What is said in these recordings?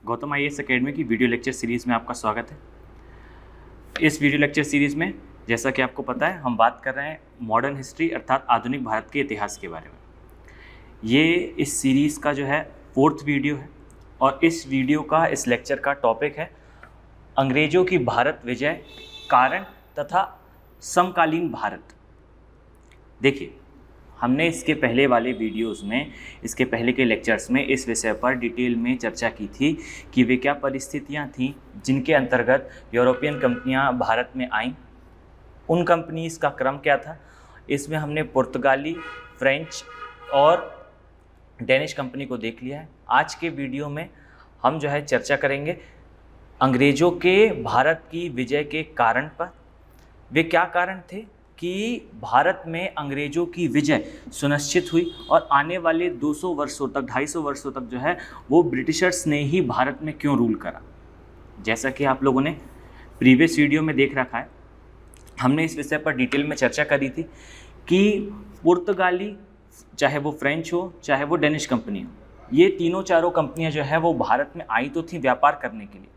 Gautam IAS academy की video lecture series में आपका स्वागत है। इस वीडियो लेक्चर सीरीज़ में जैसा कि आपको पता है हम बात कर रहे हैं मॉडर्न हिस्ट्री अर्थात आधुनिक भारत के इतिहास के बारे में। ये इस सीरीज़ का जो है 4th वीडियो है और इस वीडियो का इस लेक्चर का टॉपिक है अंग्रेज़ों की भारत विजय, कारण तथा समकालीन भारत। देखिए, हमने इसके पहले वाले वीडियोस में, इसके पहले के लेक्चर्स में इस विषय पर डिटेल में चर्चा की थी कि वे क्या परिस्थितियां थीं जिनके अंतर्गत यूरोपियन कंपनियां भारत में आईं, उन कंपनीज़ का क्रम क्या था। इसमें हमने पुर्तगाली, फ्रेंच और डेनिश कंपनी को देख लिया है। आज के वीडियो में हम जो है चर्चा करेंगे अंग्रेज़ों के भारत की विजय के कारण पर। वे क्या कारण थे कि भारत में अंग्रेज़ों की विजय सुनिश्चित हुई और आने वाले 200 वर्षों तक, 250 वर्षों तक जो है वो ब्रिटिशर्स ने ही भारत में क्यों रूल करा। जैसा कि आप लोगों ने प्रीवियस वीडियो में देख रखा है, हमने इस विषय पर डिटेल में चर्चा करी थी कि पुर्तगाली, चाहे वो फ्रेंच हो चाहे वो डेनिश कंपनी हो, ये तीनों चारों कंपनियां जो है वो भारत में आई तो थी व्यापार करने के लिए,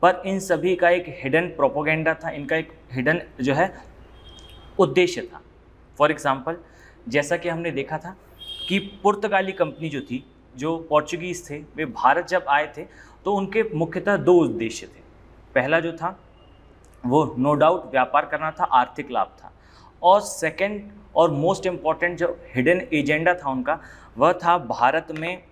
पर इन सभी का एक हिडन प्रोपोगेंडा था, इनका एक हिडन जो है उद्देश्य था। फॉर एग्ज़ाम्पल, जैसा कि हमने देखा था कि पुर्तगाली कंपनी जो थी, जो पोर्चुगीज़ थे, वे भारत जब आए थे तो उनके मुख्यतः 2 उद्देश्य थे। पहला जो था वो नो डाउट व्यापार करना था, आर्थिक लाभ था, और सेकंड और मोस्ट इम्पॉर्टेंट जो हिडन एजेंडा था उनका, वह था भारत में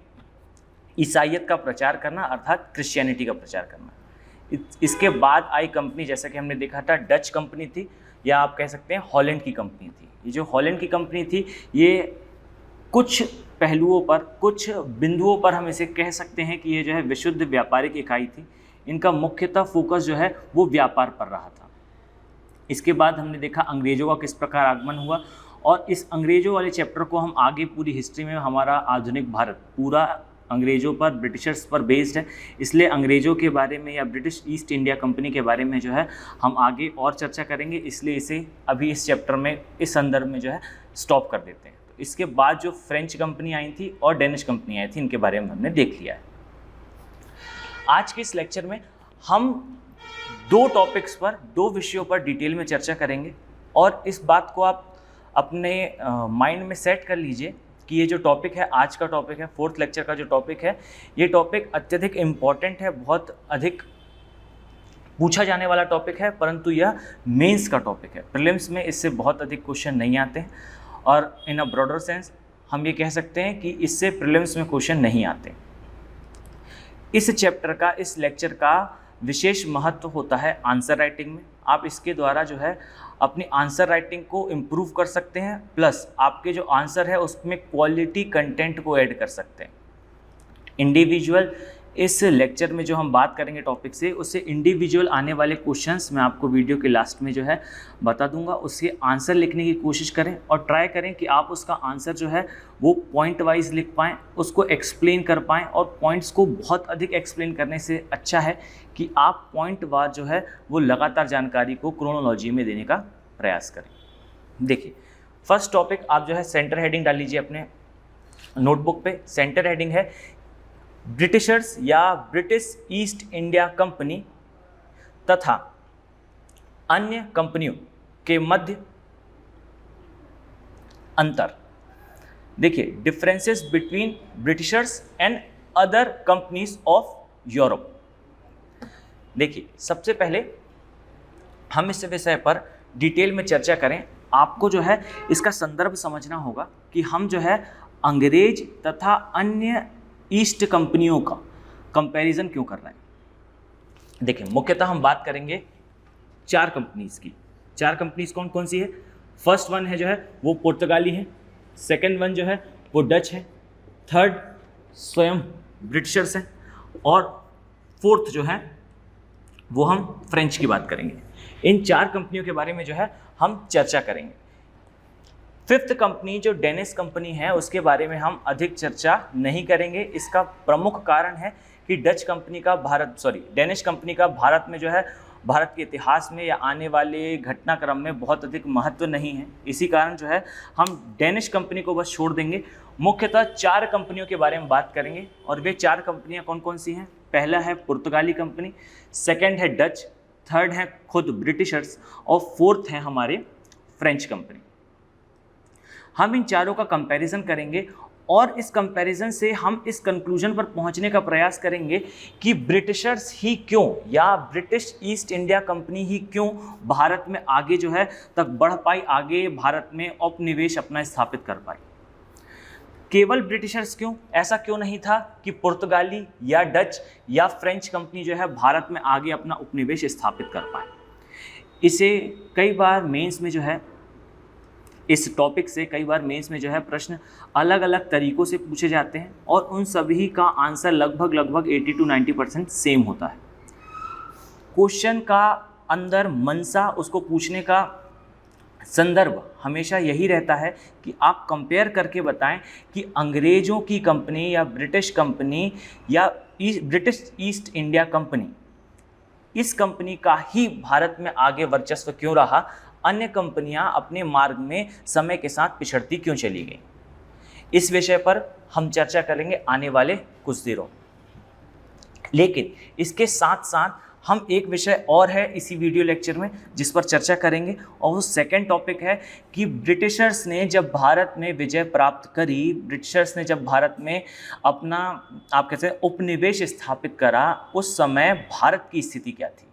ईसाइयत का प्रचार करना अर्थात क्रिश्चियनिटी का प्रचार करना। इसके बाद आई कंपनी, जैसा कि हमने देखा था, डच कंपनी थी या आप कह सकते हैं हॉलैंड की कंपनी थी। ये जो हॉलैंड की कंपनी थी, ये कुछ पहलुओं पर, कुछ बिंदुओं पर हम इसे कह सकते हैं कि ये जो है विशुद्ध व्यापारिक इकाई थी। इनका मुख्यतः फोकस जो है वो व्यापार पर रहा था। इसके बाद हमने देखा अंग्रेज़ों का किस प्रकार आगमन हुआ, और इस अंग्रेज़ों वाले चैप्टर को हम आगे पूरी हिस्ट्री में, हमारा आधुनिक भारत पूरा अंग्रेज़ों पर, ब्रिटिशर्स पर बेस्ड है, इसलिए अंग्रेज़ों के बारे में या ब्रिटिश ईस्ट इंडिया कंपनी के बारे में जो है हम आगे और चर्चा करेंगे, इसलिए इसे अभी इस चैप्टर में, इस संदर्भ में जो है स्टॉप कर देते हैं। तो इसके बाद जो फ्रेंच कंपनी आई थी और डेनिश कंपनी आई थी, इनके बारे में हमने देख लिया है। आज के इस लेक्चर में हम 2 टॉपिक्स पर, 2 विषयों पर डिटेल में चर्चा करेंगे, और इस बात को आप अपने माइंड में सेट कर लीजिए कि ये जो टॉपिक है, आज का टॉपिक है, 4th लेक्चर का जो टॉपिक है, ये टॉपिक अत्यधिक इम्पॉर्टेंट है, बहुत अधिक पूछा जाने वाला टॉपिक है, परंतु यह मेंस का टॉपिक है। प्रीलिम्स में इससे बहुत अधिक क्वेश्चन नहीं आते हैं, और इन अ ब्रॉडर सेंस हम ये कह सकते हैं कि इससे प्रीलिम्स में क्वेश्चन नहीं आते। इस चैप्टर का, इस लेक्चर का विशेष महत्व होता है आंसर राइटिंग में। आप इसके द्वारा जो है अपनी आंसर राइटिंग को इम्प्रूव कर सकते हैं, प्लस आपके जो आंसर है उसमें क्वालिटी कंटेंट को ऐड कर सकते हैं। इंडिविजुअल, इस लेक्चर में जो हम बात करेंगे टॉपिक से, उससे इंडिविजुअल आने वाले क्वेश्चंस मैं आपको वीडियो के लास्ट में जो है बता दूंगा। उसके आंसर लिखने की कोशिश करें और ट्राई करें कि आप उसका आंसर जो है वो पॉइंट वाइज लिख पाएँ, उसको एक्सप्लेन कर पाएँ, और पॉइंट्स को बहुत अधिक एक्सप्लेन करने से अच्छा है कि आप पॉइंट वार जो है वो लगातार जानकारी को क्रोनोलॉजी में देने का प्रयास करें। देखिए, फर्स्ट टॉपिक आप जो है सेंटर हेडिंग डाल लीजिए अपने नोटबुक पे। सेंटर हेडिंग है ब्रिटिशर्स या ब्रिटिश ईस्ट इंडिया कंपनी तथा अन्य कंपनियों के मध्य अंतर। देखिए, differences between Britishers and other companies of Europe. देखिए, सबसे पहले हम इस विषय पर डिटेल में चर्चा करें। आपको जो है इसका संदर्भ समझना होगा कि हम जो है अंग्रेज तथा अन्य ईस्ट कंपनियों का कंपैरिजन क्यों कर रहे हैं। देखिए, मुख्यतः हम बात करेंगे 4 कंपनीज की। 4 कंपनीज कौन कौन सी है? फर्स्ट वन है जो है वो पुर्तगाली है, सेकंड वन जो है वो डच है, थर्ड स्वयं ब्रिटिशर्स हैं, और फोर्थ जो है वो हम फ्रेंच की बात करेंगे। इन 4 कंपनियों के बारे में जो है हम चर्चा करेंगे। 5th कंपनी जो डेनिश कंपनी है उसके बारे में हम अधिक चर्चा नहीं करेंगे। इसका प्रमुख कारण है कि डेनिश कंपनी का भारत में जो है, भारत के इतिहास में या आने वाले घटनाक्रम में बहुत अधिक महत्व नहीं है। इसी कारण जो है हम डेनिश कंपनी को बस छोड़ देंगे। मुख्यतः 4 कंपनियों के बारे में बात करेंगे, और वे 4 कंपनियां कौन कौन सी हैं? पहला है पुर्तगाली कंपनी, सेकंड है डच, थर्ड है खुद ब्रिटिशर्स और फोर्थ है हमारे फ्रेंच कंपनी। हम इन चारों का कंपैरिजन करेंगे और इस कंपैरिजन से हम इस कंक्लूजन पर पहुंचने का प्रयास करेंगे कि ब्रिटिशर्स ही क्यों या ब्रिटिश ईस्ट इंडिया कंपनी ही क्यों भारत में आगे जो है तक बढ़ पाई, आगे भारत में उपनिवेश अपना स्थापित कर पाई। केवल ब्रिटिशर्स क्यों, ऐसा क्यों नहीं था कि पुर्तगाली या डच या फ्रेंच कंपनी जो है भारत में आगे अपना उपनिवेश स्थापित कर पाए। इसे कई बार मेंस में जो है इस टॉपिक से कई बार मेंस में जो है प्रश्न अलग अलग तरीक़ों से पूछे जाते हैं और उन सभी का आंसर लगभग 80 to 90% सेम होता है। क्वेश्चन का अंदर मंशा, उसको पूछने का संदर्भ हमेशा यही रहता है कि आप कंपेयर करके बताएं कि अंग्रेज़ों की कंपनी या ब्रिटिश कंपनी या ब्रिटिश ईस्ट इंडिया कंपनी, इस कंपनी का ही भारत में आगे वर्चस्व क्यों रहा, अन्य कंपनियां अपने मार्ग में समय के साथ पिछड़ती क्यों चली गई। इस विषय पर हम चर्चा करेंगे आने वाले कुछ दिनों। लेकिन इसके साथ साथ हम एक विषय और है इसी वीडियो लेक्चर में जिस पर चर्चा करेंगे और वो सेकंड टॉपिक है कि ब्रिटिशर्स ने जब भारत में विजय प्राप्त करी, ब्रिटिशर्स ने जब भारत में अपना आप कहते हैं उपनिवेश स्थापित करा, उस समय भारत की स्थिति क्या थी।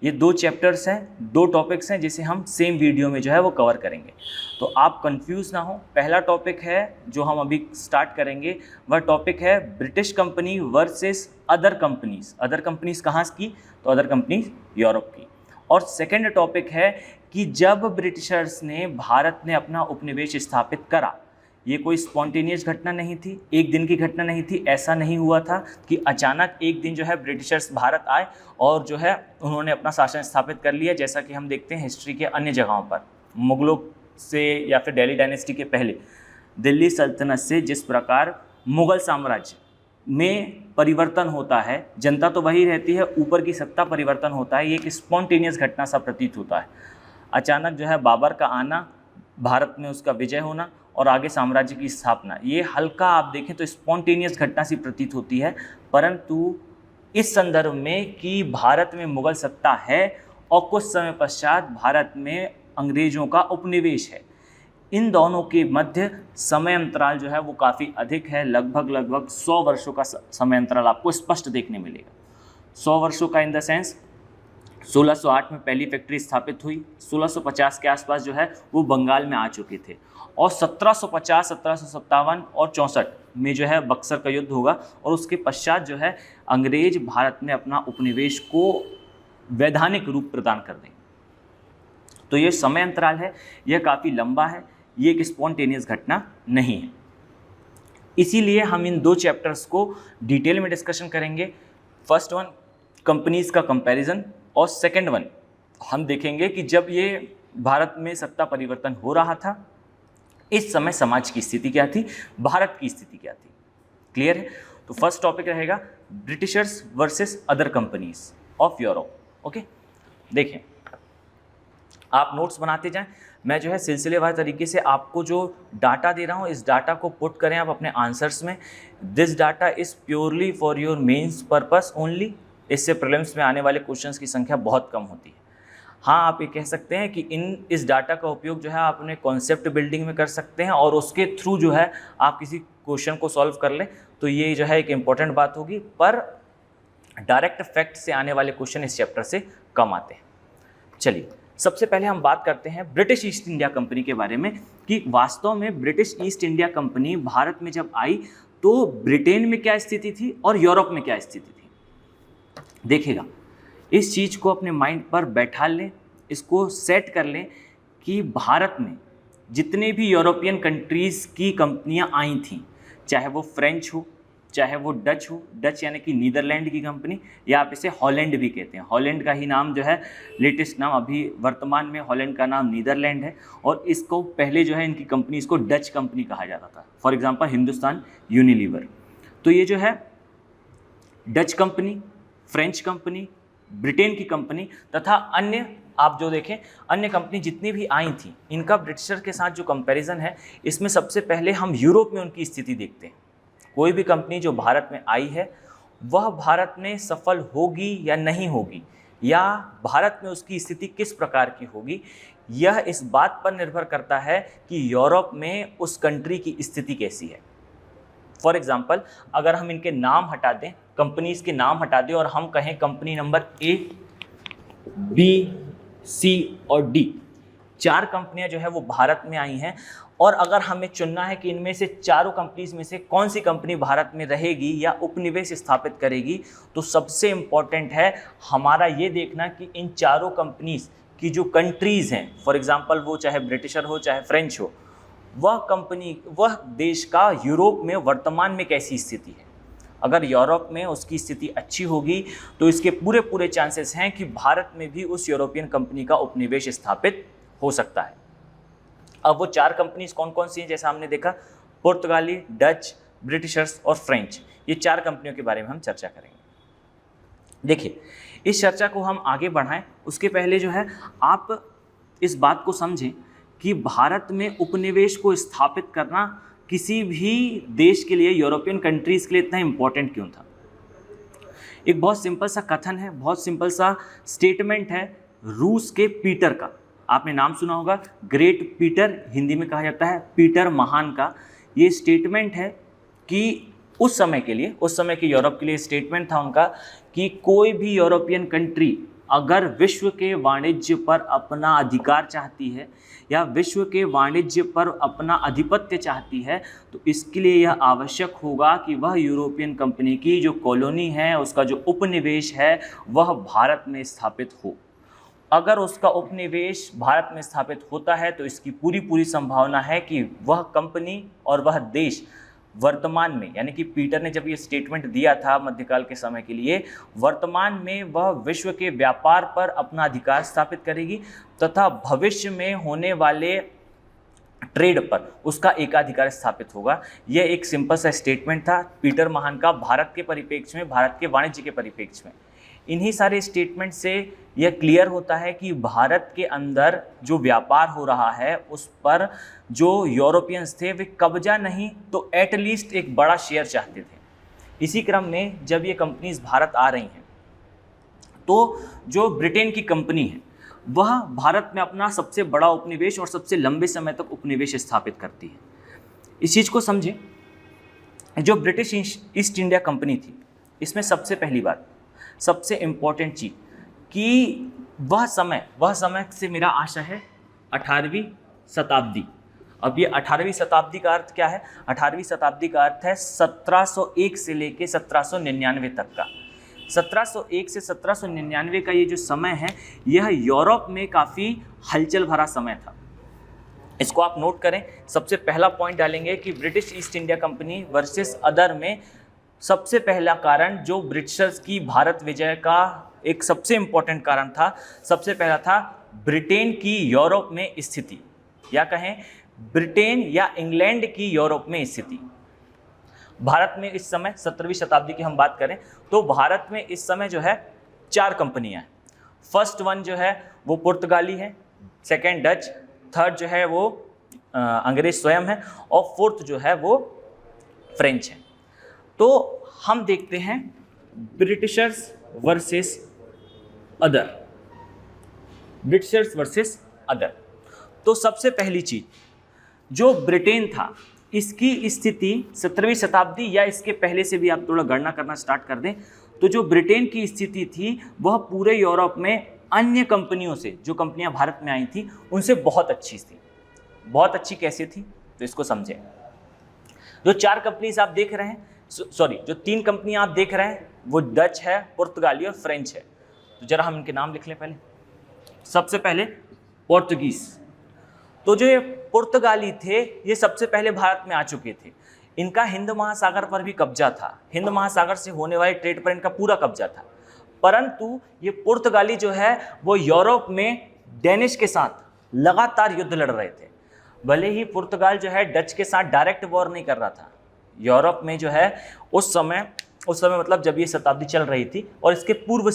ये दो चैप्टर्स हैं, दो टॉपिक्स हैं जिसे हम सेम वीडियो में जो है वो कवर करेंगे, तो आप कंफ्यूज ना हो। पहला टॉपिक है जो हम अभी स्टार्ट करेंगे, वह टॉपिक है British company versus other companies. Other companies कहाँ की, तो अदर कंपनीज यूरोप की। और सेकंड टॉपिक है कि जब ब्रिटिशर्स ने भारत में अपना उपनिवेश स्थापित करा, ये कोई स्पॉन्टेनियस घटना नहीं थी, एक दिन की घटना नहीं थी। ऐसा नहीं हुआ था कि अचानक एक दिन जो है ब्रिटिशर्स भारत आए और जो है उन्होंने अपना शासन स्थापित कर लिया, जैसा कि हम देखते हैं हिस्ट्री के अन्य जगहों पर। मुगलों से या फिर दिल्ली डायनेस्टी के पहले दिल्ली सल्तनत से जिस प्रकार मुग़ल साम्राज्य में परिवर्तन होता है, जनता तो वही रहती है, ऊपर की सत्ता परिवर्तन होता है, ये एक स्पॉन्टेनियस घटना सा प्रतीत होता है। अचानक जो है बाबर का आना, भारत में उसका विजय होना और आगे साम्राज्य की स्थापना, ये हल्का आप देखें तो स्पॉन्टेनियस घटना सी प्रतीत होती है। परंतु इस संदर्भ में कि भारत में मुग़ल सत्ता है और कुछ समय पश्चात भारत में अंग्रेज़ों का उपनिवेश है, इन दोनों के मध्य समय अंतराल जो है वो काफ़ी अधिक है। लगभग 100 वर्षों का समय अंतराल आपको स्पष्ट देखने मिलेगा। 100 वर्षों का इन द सेंस 1608 में पहली फैक्ट्री स्थापित हुई, 1650 के आसपास जो है वो बंगाल में आ चुके थे और 1750, 1757 और 64 में जो है बक्सर का युद्ध होगा और उसके पश्चात जो है अंग्रेज भारत में अपना उपनिवेश को वैधानिक रूप प्रदान कर देंगे। तो ये समय अंतराल है, यह काफ़ी लंबा है, ये एक स्पॉन्टेनियस घटना नहीं है। इसीलिए हम इन दो चैप्टर्स को डिटेल में डिस्कशन करेंगे। फर्स्ट वन कंपनीज का कंपैरिजन और सेकंड वन हम देखेंगे कि जब ये भारत में सत्ता परिवर्तन हो रहा था, इस समय समाज की स्थिति क्या थी, भारत की स्थिति क्या थी। क्लियर है? तो फर्स्ट टॉपिक रहेगा Britishers versus other companies of Europe. Okay, देखें आप नोट्स बनाते जाएं, मैं जो है सिलसिलेवार तरीके से आपको जो डाटा दे रहा हूं, इस डाटा को पुट करें आप अपने आंसर्स में। This data is purely for your mains purpose only. इससे प्रीलिम्स में आने वाले क्वेश्चंस की संख्या बहुत कम होती है। हाँ, आप ये कह सकते हैं कि इस डाटा का उपयोग जो है आप अपने कॉन्सेप्ट बिल्डिंग में कर सकते हैं और उसके थ्रू जो है आप किसी क्वेश्चन को सॉल्व कर लें, तो ये जो है एक इम्पॉर्टेंट बात होगी। पर डायरेक्ट फैक्ट से आने वाले क्वेश्चन इस चैप्टर से कम आते हैं। चलिए, सबसे पहले हम बात करते हैं ब्रिटिश ईस्ट इंडिया कंपनी के बारे में कि वास्तव में British east India company Bharat में जब आई तो ब्रिटेन में क्या स्थिति थी और यूरोप में क्या स्थिति थी। देखिएगा, इस चीज़ को अपने माइंड पर बैठा लें, इसको सेट कर लें कि भारत में जितने भी यूरोपियन कंट्रीज़ की कंपनियां आई थीं, चाहे वो फ्रेंच हो, चाहे वो डच हो, डच यानी कि नीदरलैंड की कंपनी, या आप इसे हॉलैंड भी कहते हैं। हॉलैंड का ही नाम जो है लेटेस्ट नाम, अभी वर्तमान में हॉलैंड का नाम नीदरलैंड है और इसको पहले जो है इनकी कंपनी इसको डच कंपनी कहा जाता था। For example Hindustan Unilever. तो ये जो है Dutch company, French company, Britain की कंपनी तथा अन्य आप जो देखें अन्य कंपनी जितनी भी आई थी, इनका ब्रिटिशर के साथ जो कंपैरिजन है, इसमें सबसे पहले हम यूरोप में उनकी स्थिति देखते हैं। कोई भी कंपनी जो भारत में आई है वह भारत में सफल होगी या नहीं होगी, या भारत में उसकी स्थिति किस प्रकार की होगी, यह इस बात पर निर्भर करता है कि यूरोप में उस कंट्री की स्थिति कैसी है। फॉर एग्जाम्पल, अगर हम इनके नाम हटा दें, कंपनीज के नाम हटा दें और हम कहें company number A, B, C और D, 4 कंपनियां जो है वो भारत में आई हैं, और अगर हमें चुनना है कि इनमें से चारों कंपनीज में से कौन सी कंपनी भारत में रहेगी या उपनिवेश स्थापित करेगी, तो सबसे इम्पॉर्टेंट है हमारा ये देखना कि इन चारों कंपनीज की जो कंट्रीज़ हैं, फॉर एग्जांपल वो चाहे ब्रिटिशर हो चाहे फ्रेंच हो, वह देश का यूरोप में वर्तमान में कैसी स्थिति है। अगर यूरोप में उसकी स्थिति अच्छी होगी तो इसके पूरे चांसेस हैं कि भारत में भी उस यूरोपियन कंपनी का उपनिवेश स्थापित हो सकता है। अब वो 4 कंपनीज कौन कौन सी हैं, जैसा हमने देखा, पुर्तगाली, डच, ब्रिटिशर्स और फ्रेंच, ये 4 कंपनियों के बारे में हम चर्चा करेंगे। देखिए, इस चर्चा को हम आगे बढ़ाएं उसके पहले जो है आप इस बात को समझें कि भारत में उपनिवेश को स्थापित करना किसी भी देश के लिए, यूरोपियन कंट्रीज़ के लिए इतना इम्पोर्टेंट क्यों था। एक बहुत सिंपल सा कथन है, बहुत सिंपल सा स्टेटमेंट है रूस के पीटर का। आपने नाम सुना होगा, ग्रेट पीटर, हिंदी में कहा जाता है पीटर महान का। ये स्टेटमेंट है कि उस समय के यूरोप के लिए स्टेटमेंट था उनका कि कोई भी यूरोपियन कंट्री अगर विश्व के वाणिज्य पर अपना अधिकार चाहती है या विश्व के वाणिज्य पर अपना आधिपत्य चाहती है, तो इसके लिए यह आवश्यक होगा कि वह यूरोपियन कंपनी की जो कॉलोनी है, उसका जो उपनिवेश है, वह भारत में स्थापित हो। अगर उसका उपनिवेश भारत में स्थापित होता है तो इसकी पूरी संभावना है कि वह कंपनी और वह देश वर्तमान में, यानी कि पीटर ने जब ये स्टेटमेंट दिया था मध्यकाल के समय के लिए, वर्तमान में वह विश्व के व्यापार पर अपना अधिकार स्थापित करेगी तथा भविष्य में होने वाले ट्रेड पर उसका एकाधिकार स्थापित होगा। यह एक सिंपल सा स्टेटमेंट था पीटर महान का भारत के परिप्रेक्ष्य में, भारत के वाणिज्य के परिप्रेक्ष्य में। इन्हीं सारे स्टेटमेंट से यह क्लियर होता है कि भारत के अंदर जो व्यापार हो रहा है उस पर जो यूरोपियंस थे वे कब्जा नहीं तो एटलीस्ट एक बड़ा शेयर चाहते थे। इसी क्रम में जब ये कंपनीज भारत आ रही हैं तो जो ब्रिटेन की कंपनी है वह भारत में अपना सबसे बड़ा उपनिवेश और सबसे लंबे समय तक उपनिवेश स्थापित करती है। इस चीज़ को समझें, जो ब्रिटिश ईस्ट इंडिया कंपनी थी, इसमें सबसे पहली बात, सबसे इम्पोर्टेंट चीज़ कि वह समय से मेरा आशा है 18वीं शताब्दी। अब ये 18वीं शताब्दी का अर्थ क्या है? 18वीं शताब्दी का अर्थ है 1701 से लेके 1799 तक का। 1701 से 1799 का ये जो समय है, यह यूरोप में काफ़ी हलचल भरा समय था। इसको आप नोट करें। सबसे पहला पॉइंट डालेंगे कि British east India company versus other में सबसे पहला कारण जो ब्रिटिशर्स की भारत विजय का एक सबसे इम्पोर्टेंट कारण था, सबसे पहला था ब्रिटेन की यूरोप में स्थिति, या कहें ब्रिटेन या इंग्लैंड की यूरोप में स्थिति। भारत में इस समय 17वीं शताब्दी की हम बात करें तो भारत में इस समय जो है 4 कंपनियां हैं। फर्स्ट वन जो है वो पुर्तगाली है, सेकेंड डच, थर्ड जो है वो अंग्रेज स्वयं है, और फोर्थ जो है वो फ्रेंच है। तो हम देखते हैं Britishers versus other, Britishers versus other. तो सबसे पहली चीज, जो ब्रिटेन था इसकी स्थिति 17वीं शताब्दी या इसके पहले से भी आप थोड़ा गणना करना स्टार्ट कर दें तो जो ब्रिटेन की स्थिति थी वह पूरे यूरोप में अन्य कंपनियों से, जो कंपनियां भारत में आई थी, उनसे बहुत अच्छी थी। बहुत अच्छी कैसे थी तो इसको समझें। जो 4 कंपनीज आप देख रहे हैं, जो 3 कंपनियां आप देख रहे हैं वो डच है, पुर्तगाली और फ्रेंच है। तो जरा हम इनके नाम लिख लें पहले। सबसे पहले पोर्तुगीज। तो जो ये पुर्तगाली थे ये सबसे पहले भारत में आ चुके थे। इनका हिंद महासागर पर भी कब्जा था, हिंद महासागर से होने वाले ट्रेड पर इनका पूरा कब्जा था। परंतु ये पुर्तगाली जो है वो यूरोप में डेनिश के साथ लगातार युद्ध लड़ रहे थे। भले ही पुर्तगाल जो है डच के साथ डायरेक्ट वॉर नहीं कर रहा था, यूरोप में जो है उस समय मतलब जब ये शताब्दी चल रही थी, और इसके पूर्व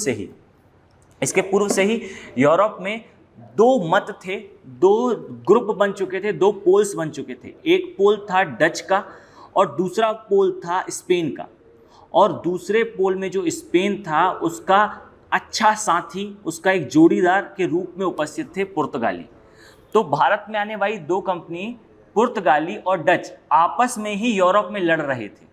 से ही यूरोप में 2 मत थे, 2 ग्रुप बन चुके थे, 2 पोल्स बन चुके थे। एक पोल था डच का और दूसरा पोल था स्पेन का। और दूसरे पोल में जो स्पेन था उसका अच्छा साथी, उसका एक जोड़ीदार के रूप में उपस्थित थे पुर्तगाली। तो भारत में आने वाली दो कंपनी पुर्तगाली और डच आपस में ही यूरोप में लड़ रहे थे,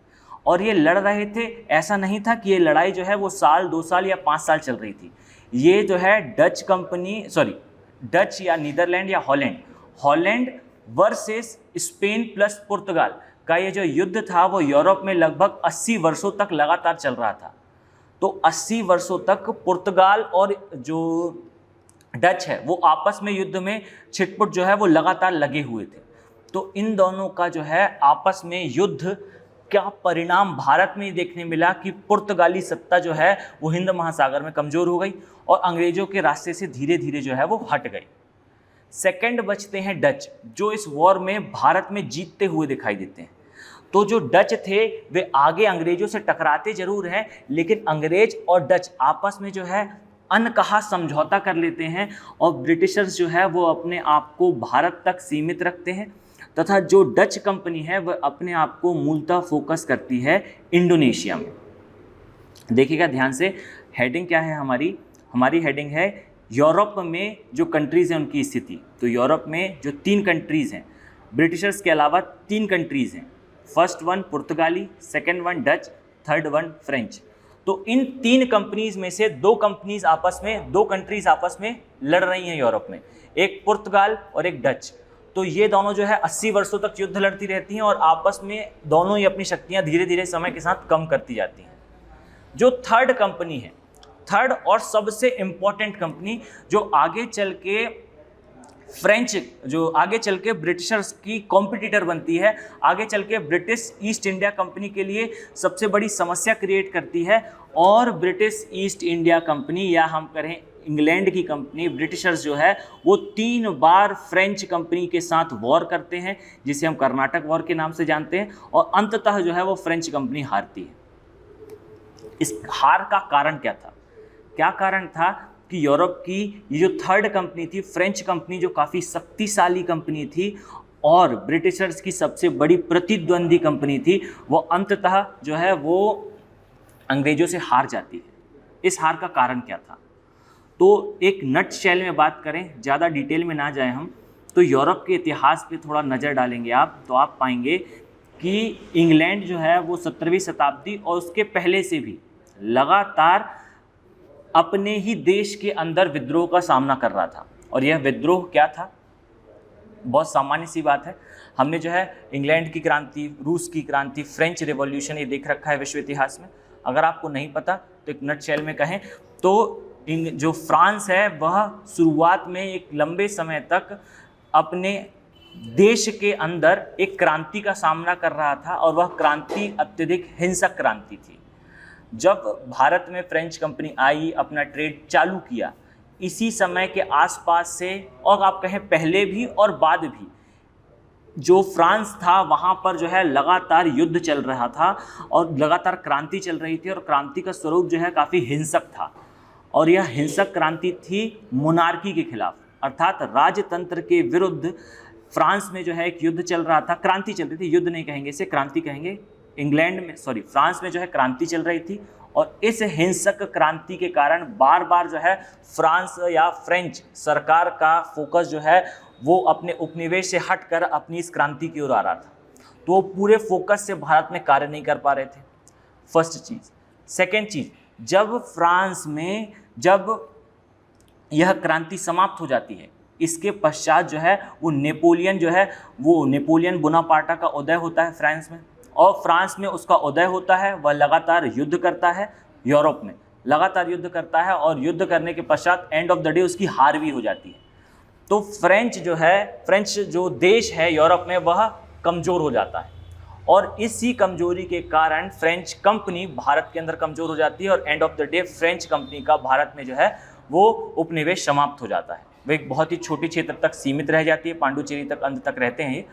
और ये लड़ रहे थे, ऐसा नहीं था कि ये लड़ाई जो है वो साल 2 साल या 5 साल चल रही थी। ये जो है डच या नीदरलैंड या हॉलैंड वर्सेस स्पेन प्लस पुर्तगाल का ये जो युद्ध था वो यूरोप में लगभग 80 वर्षों तक लगातार चल रहा था। तो 80 वर्षों तक पुर्तगाल और जो डच है वो आपस में युद्ध में छिटपुट जो है वो लगातार लगे हुए थे। तो इन दोनों का जो है आपस में युद्ध, क्या परिणाम भारत में देखने मिला कि पुर्तगाली सत्ता जो है वो हिंद महासागर में कमज़ोर हो गई और अंग्रेज़ों के रास्ते से धीरे धीरे जो है वो हट गई। सेकंड बचते हैं डच, जो इस वॉर में भारत में जीतते हुए दिखाई देते हैं। तो जो डच थे वे आगे अंग्रेज़ों से टकराते जरूर हैं, लेकिन अंग्रेज और डच आपस में जो है अनकहा समझौता कर लेते हैं और ब्रिटिशर्स जो है वो अपने आप को भारत तक सीमित रखते हैं, तथा जो डच कंपनी है वह अपने आप को मूलतः फोकस करती है इंडोनेशिया में। देखिएगा ध्यान से, हेडिंग क्या है हमारी हेडिंग है यूरोप में जो कंट्रीज़ हैं उनकी स्थिति। तो यूरोप में जो 3 कंट्रीज़ हैं, ब्रिटिशर्स के अलावा 3 कंट्रीज़ हैं। फर्स्ट वन पुर्तगाली, second one Dutch, third one French. तो इन 3 कंपनीज़ में से 2 कंट्रीज़ आपस में लड़ रही हैं यूरोप में, एक पुर्तगाल और एक डच। तो ये दोनों जो है 80 वर्षों तक युद्ध लड़ती रहती हैं और आपस में दोनों ही अपनी शक्तियां धीरे धीरे समय के साथ कम करती जाती हैं। जो थर्ड कंपनी है, थर्ड और सबसे इम्पॉर्टेंट कंपनी जो आगे चल के ब्रिटिशर्स की कॉम्पिटिटर बनती है, आगे चल के ब्रिटिश ईस्ट इंडिया कंपनी के लिए सबसे बड़ी समस्या क्रिएट करती है, और ब्रिटिश ईस्ट इंडिया कंपनी या हम करें इंग्लैंड की कंपनी, ब्रिटिशर्स जो है वो 3 बार फ्रेंच कंपनी के साथ वॉर करते हैं, जिसे हम कर्नाटक वॉर के नाम से जानते हैं, और अंततः जो है वो फ्रेंच कंपनी हारती है। इस हार का कारण क्या था? क्या कारण था कि यूरोप की ये जो थर्ड कंपनी थी, फ्रेंच कंपनी, जो काफ़ी शक्तिशाली कंपनी थी और ब्रिटिशर्स की सबसे बड़ी प्रतिद्वंदी कंपनी थी, वो अंततः जो है वो अंग्रेजों से हार जाती है। इस हार का कारण क्या था? तो एक नटशेल में बात करें, ज़्यादा डिटेल में ना जाएं हम, तो यूरोप के इतिहास पे थोड़ा नज़र डालेंगे आप, तो आप पाएंगे कि इंग्लैंड जो है वो 17वीं शताब्दी और उसके पहले से भी लगातार अपने ही देश के अंदर विद्रोह का सामना कर रहा था। और यह विद्रोह क्या था? बहुत सामान्य सी बात है, हमने जो है इंग्लैंड की क्रांति, रूस की क्रांति, फ्रेंच रिवॉल्यूशन ये देख रखा है विश्व इतिहास में। अगर आपको नहीं पता तो एक नटशेल में कहें तो जो फ्रांस है वह शुरुआत में एक लंबे समय तक अपने देश के अंदर एक क्रांति का सामना कर रहा था, और वह क्रांति अत्यधिक हिंसक क्रांति थी। जब भारत में फ्रेंच कंपनी आई, अपना ट्रेड चालू किया, इसी समय के आसपास से, और आप कहें पहले भी और बाद भी, जो फ्रांस था वहाँ पर जो है लगातार युद्ध चल रहा था और लगातार क्रांति चल रही थी, और क्रांति का स्वरूप जो है काफ़ी हिंसक था। और यह हिंसक क्रांति थी मोनार्की के खिलाफ, अर्थात राजतंत्र के विरुद्ध। फ्रांस में जो है एक युद्ध चल रहा था, क्रांति चल रही थी, युद्ध नहीं कहेंगे इसे, क्रांति कहेंगे। फ्रांस में जो है क्रांति चल रही थी, और इस हिंसक क्रांति के कारण बार बार जो है फ्रांस या फ्रेंच सरकार का फोकस जो है वो अपने उपनिवेश से हटकर अपनी इस क्रांति की ओर आ रहा था। तो वो पूरे फोकस से भारत में कार्य नहीं कर पा रहे थे, फर्स्ट चीज़। सेकेंड चीज़, जब फ्रांस में जब यह क्रांति समाप्त हो जाती है, इसके पश्चात जो है वो नेपोलियन बोनापार्टा का उदय होता है फ्रांस में, और फ्रांस में उसका उदय होता है। वह लगातार युद्ध करता है, यूरोप में लगातार युद्ध करता है, और युद्ध करने के पश्चात एंड ऑफ द डे उसकी हार भी हो जाती है। तो फ्रेंच जो देश है यूरोप में वह कमज़ोर हो जाता है, और इसी कमजोरी के कारण फ्रेंच कंपनी भारत के अंदर कमज़ोर हो जाती है, और end of the day French company का भारत में जो है वो उपनिवेश समाप्त हो जाता है। वो एक बहुत ही छोटे क्षेत्र तक सीमित रह जाती है, पांडुचेरी तक अंत तक रहते हैं,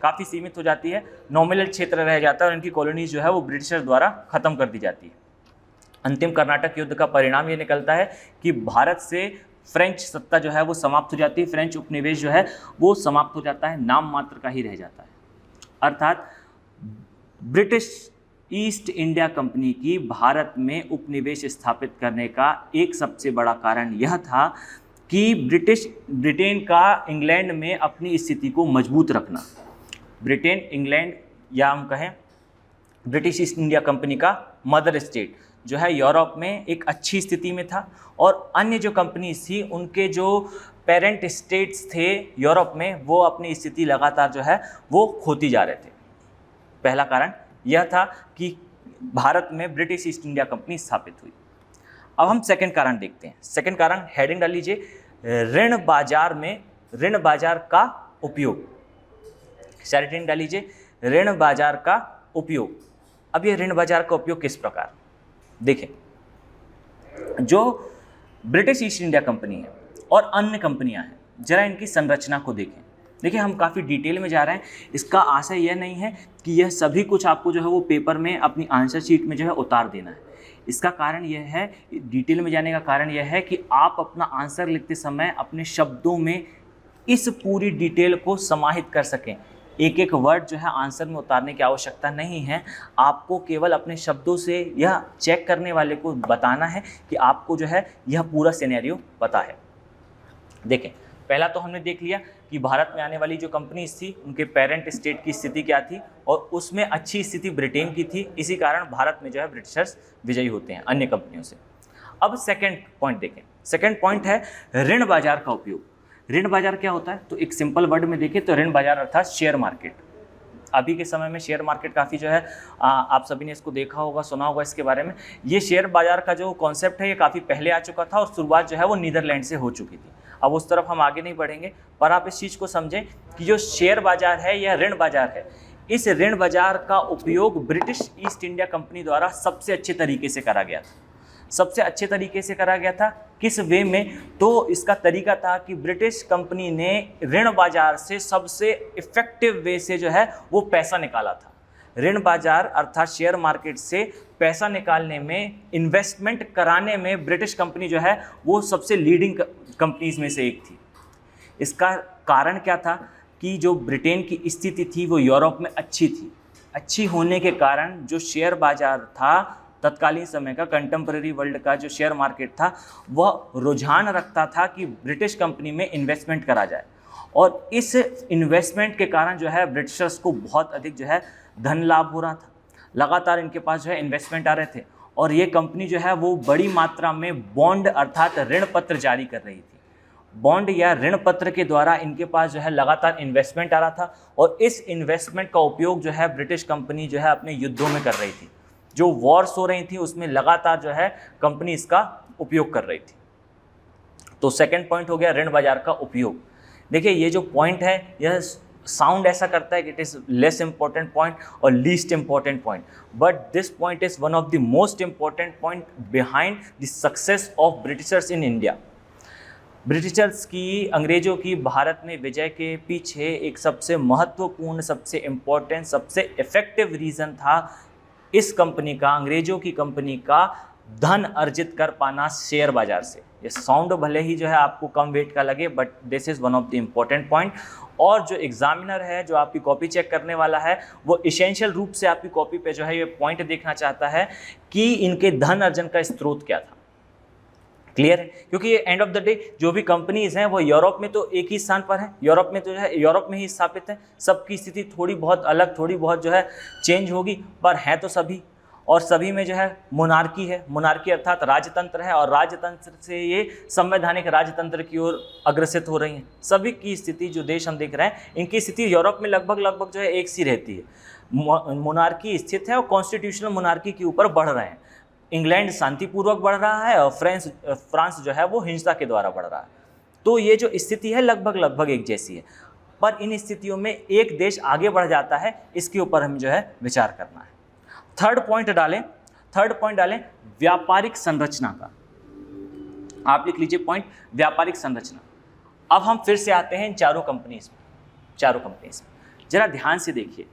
काफ़ी सीमित हो जाती है, नॉमिनल क्षेत्र रह जाता है, और इनकी कॉलोनीज जो है वो ब्रिटिशर द्वारा ख़त्म कर दी जाती है। अंतिम कर्नाटक युद्ध का परिणाम ये निकलता है कि भारत से फ्रेंच सत्ता जो है वो समाप्त हो जाती है, फ्रेंच उपनिवेश जो है वो समाप्त हो जाता है, नाम मात्र का ही रह जाता है। अर्थात ब्रिटिश ईस्ट इंडिया कंपनी की भारत में उपनिवेश स्थापित करने का एक सबसे बड़ा कारण यह था कि ब्रिटेन का इंग्लैंड में अपनी स्थिति को मजबूत रखना। ब्रिटेन, इंग्लैंड, या हम कहें ब्रिटिश ईस्ट इंडिया कंपनी का मदर स्टेट जो है यूरोप में एक अच्छी स्थिति में था, और अन्य जो कंपनीज थी उनके जो पेरेंट स्टेट्स थे यूरोप में वो अपनी स्थिति लगातार जो है वो खोती जा रहे थे। पहला कारण यह था कि भारत में ब्रिटिश ईस्ट इंडिया कंपनी स्थापित हुई। अब हम सेकंड कारण देखते हैं। सेकंड कारण हेडिंग डाल लीजिए, ऋण बाजार में ऋण बाजार का उपयोग। हेडिंग डाल लीजिए, ऋण बाजार का उपयोग। अब ये ऋण बाजार का उपयोग किस प्रकार, देखें, जो ब्रिटिश ईस्ट इंडिया कंपनी है और अन्य कंपनियां हैं, जरा इनकी संरचना को देखें। देखिए, हम काफ़ी डिटेल में जा रहे हैं। इसका आशय यह नहीं है कि यह सभी कुछ आपको जो है वो पेपर में अपनी आंसर शीट में जो है उतार देना है। इसका कारण यह है, डिटेल में जाने का कारण यह है कि आप अपना आंसर लिखते समय अपने शब्दों में इस पूरी डिटेल को समाहित कर सकें। एक एक वर्ड जो है आंसर में उतारने की आवश्यकता नहीं है। आपको केवल अपने शब्दों से यह चेक करने वाले को बताना है कि आपको जो है यह पूरा सिनेरियो पता है। देखें, पहला तो हमने देख लिया कि भारत में आने वाली जो कंपनीज थी उनके पेरेंट स्टेट की स्थिति क्या थी, और उसमें अच्छी स्थिति ब्रिटेन की थी। इसी कारण भारत में जो है ब्रिटिशर्स विजयी होते हैं अन्य कंपनियों से। अब सेकंड पॉइंट देखें। सेकंड पॉइंट है ऋण बाजार का उपयोग। ऋण बाजार क्या होता है, तो एक सिंपल वर्ड में देखें तो ऋण बाजार अर्थात शेयर मार्केट। अभी के समय में शेयर मार्केट काफ़ी जो है आप सभी ने इसको देखा होगा, सुना होगा इसके बारे में। ये शेयर बाजार का जो कॉन्सेप्ट है ये काफ़ी पहले आ चुका था, और शुरुआत जो है वो नीदरलैंड से हो चुकी थी। अब उस तरफ हम आगे नहीं बढ़ेंगे, पर आप इस चीज़ को समझें कि जो शेयर बाजार है या ऋण बाजार है, इस ऋण बाजार का उपयोग ब्रिटिश ईस्ट इंडिया कंपनी द्वारा सबसे अच्छे तरीके से करा गया था। सबसे अच्छे तरीके से करा गया था किस वे में, तो इसका तरीका था कि ब्रिटिश कंपनी ने ऋण बाजार से सबसे इफेक्टिव वे से जो है वो पैसा निकाला था। ऋण बाजार अर्थात शेयर मार्केट से पैसा निकालने में, इन्वेस्टमेंट कराने में ब्रिटिश कंपनी जो है वो सबसे लीडिंग कंपनीज में से एक थी। इसका कारण क्या था कि जो ब्रिटेन की स्थिति थी वो यूरोप में अच्छी थी। अच्छी होने के कारण जो शेयर बाजार था, तत्कालीन समय का कंटेम्परेरी वर्ल्ड का जो शेयर मार्केट था, वह रुझान रखता था कि ब्रिटिश कंपनी में इन्वेस्टमेंट करा जाए, और इस इन्वेस्टमेंट के कारण जो है ब्रिटिशर्स को बहुत अधिक जो है धन लाभ हो रहा था। लगातार इनके पास जो है इन्वेस्टमेंट आ रहे थे, और ये कंपनी जो है वो बड़ी मात्रा में बॉन्ड अर्थात ऋण पत्र जारी कर रही थी। बॉन्ड या ऋण पत्र के द्वारा इनके पास जो है लगातार इन्वेस्टमेंट आ रहा था, और इस इन्वेस्टमेंट का उपयोग जो है ब्रिटिश कंपनी जो है अपने युद्धों में कर रही थी। जो वॉर्स हो रही थी उसमें लगातार जो है कंपनी इसका उपयोग कर रही थी। तो सेकंड पॉइंट हो गया ऋण बाजार का उपयोग। देखिए, ये जो पॉइंट है यह साउंड ऐसा करता है कि it is less important point और least important point, but this point is one of the most important point behind the success of Britishers in India. Britishers की, अंग्रेज़ों की भारत में विजय के पीछे एक सबसे महत्वपूर्ण, सबसे इम्पोर्टेंट, सबसे इफेक्टिव रीज़न था इस कंपनी का, अंग्रेज़ों की कंपनी का धन अर्जित कर पाना शेयर बाजार से। ये साउंड भले ही जो है आपको कम वेट का लगे, but this is one of the important point. और जो एग्जामिनर है, जो आपकी कॉपी चेक करने वाला है, वो इसेंशियल रूप से आपकी कॉपी पे जो है ये पॉइंट देखना चाहता है कि इनके धन अर्जन का स्रोत क्या था। क्लियर है, क्योंकि एंड ऑफ द डे जो भी कंपनीज हैं वो यूरोप में तो एक ही स्थान पर है, यूरोप में तो जो है यूरोप में ही स्थापित है। सबकी स्थिति थोड़ी बहुत अलग, थोड़ी बहुत जो है चेंज होगी, पर है तो सभी, और सभी में जो है मोनार्की है। मोनार्की अर्थात राजतंत्र है, और राजतंत्र से ये संवैधानिक राजतंत्र की ओर अग्रसित हो रही हैं। सभी की स्थिति, जो देश हम देख रहे हैं, इनकी स्थिति यूरोप में लगभग जो है एक सी रहती है। मोनार्की स्थित है और कॉन्स्टिट्यूशनल मोनार्की के ऊपर बढ़ रहे हैं। इंग्लैंड शांतिपूर्वक बढ़ रहा है और फ्रांस जो है वो हिंसा के द्वारा बढ़ रहा है। तो ये जो स्थिति है लगभग एक जैसी है, पर इन स्थितियों में एक देश आगे बढ़ जाता है, इसके ऊपर हम जो है विचार करना है। थर्ड पॉइंट डालें व्यापारिक संरचना का। आप लिख लीजिए पॉइंट व्यापारिक संरचना। अब हम फिर से आते हैं इन चारों कंपनीज में। जरा ध्यान से देखिए,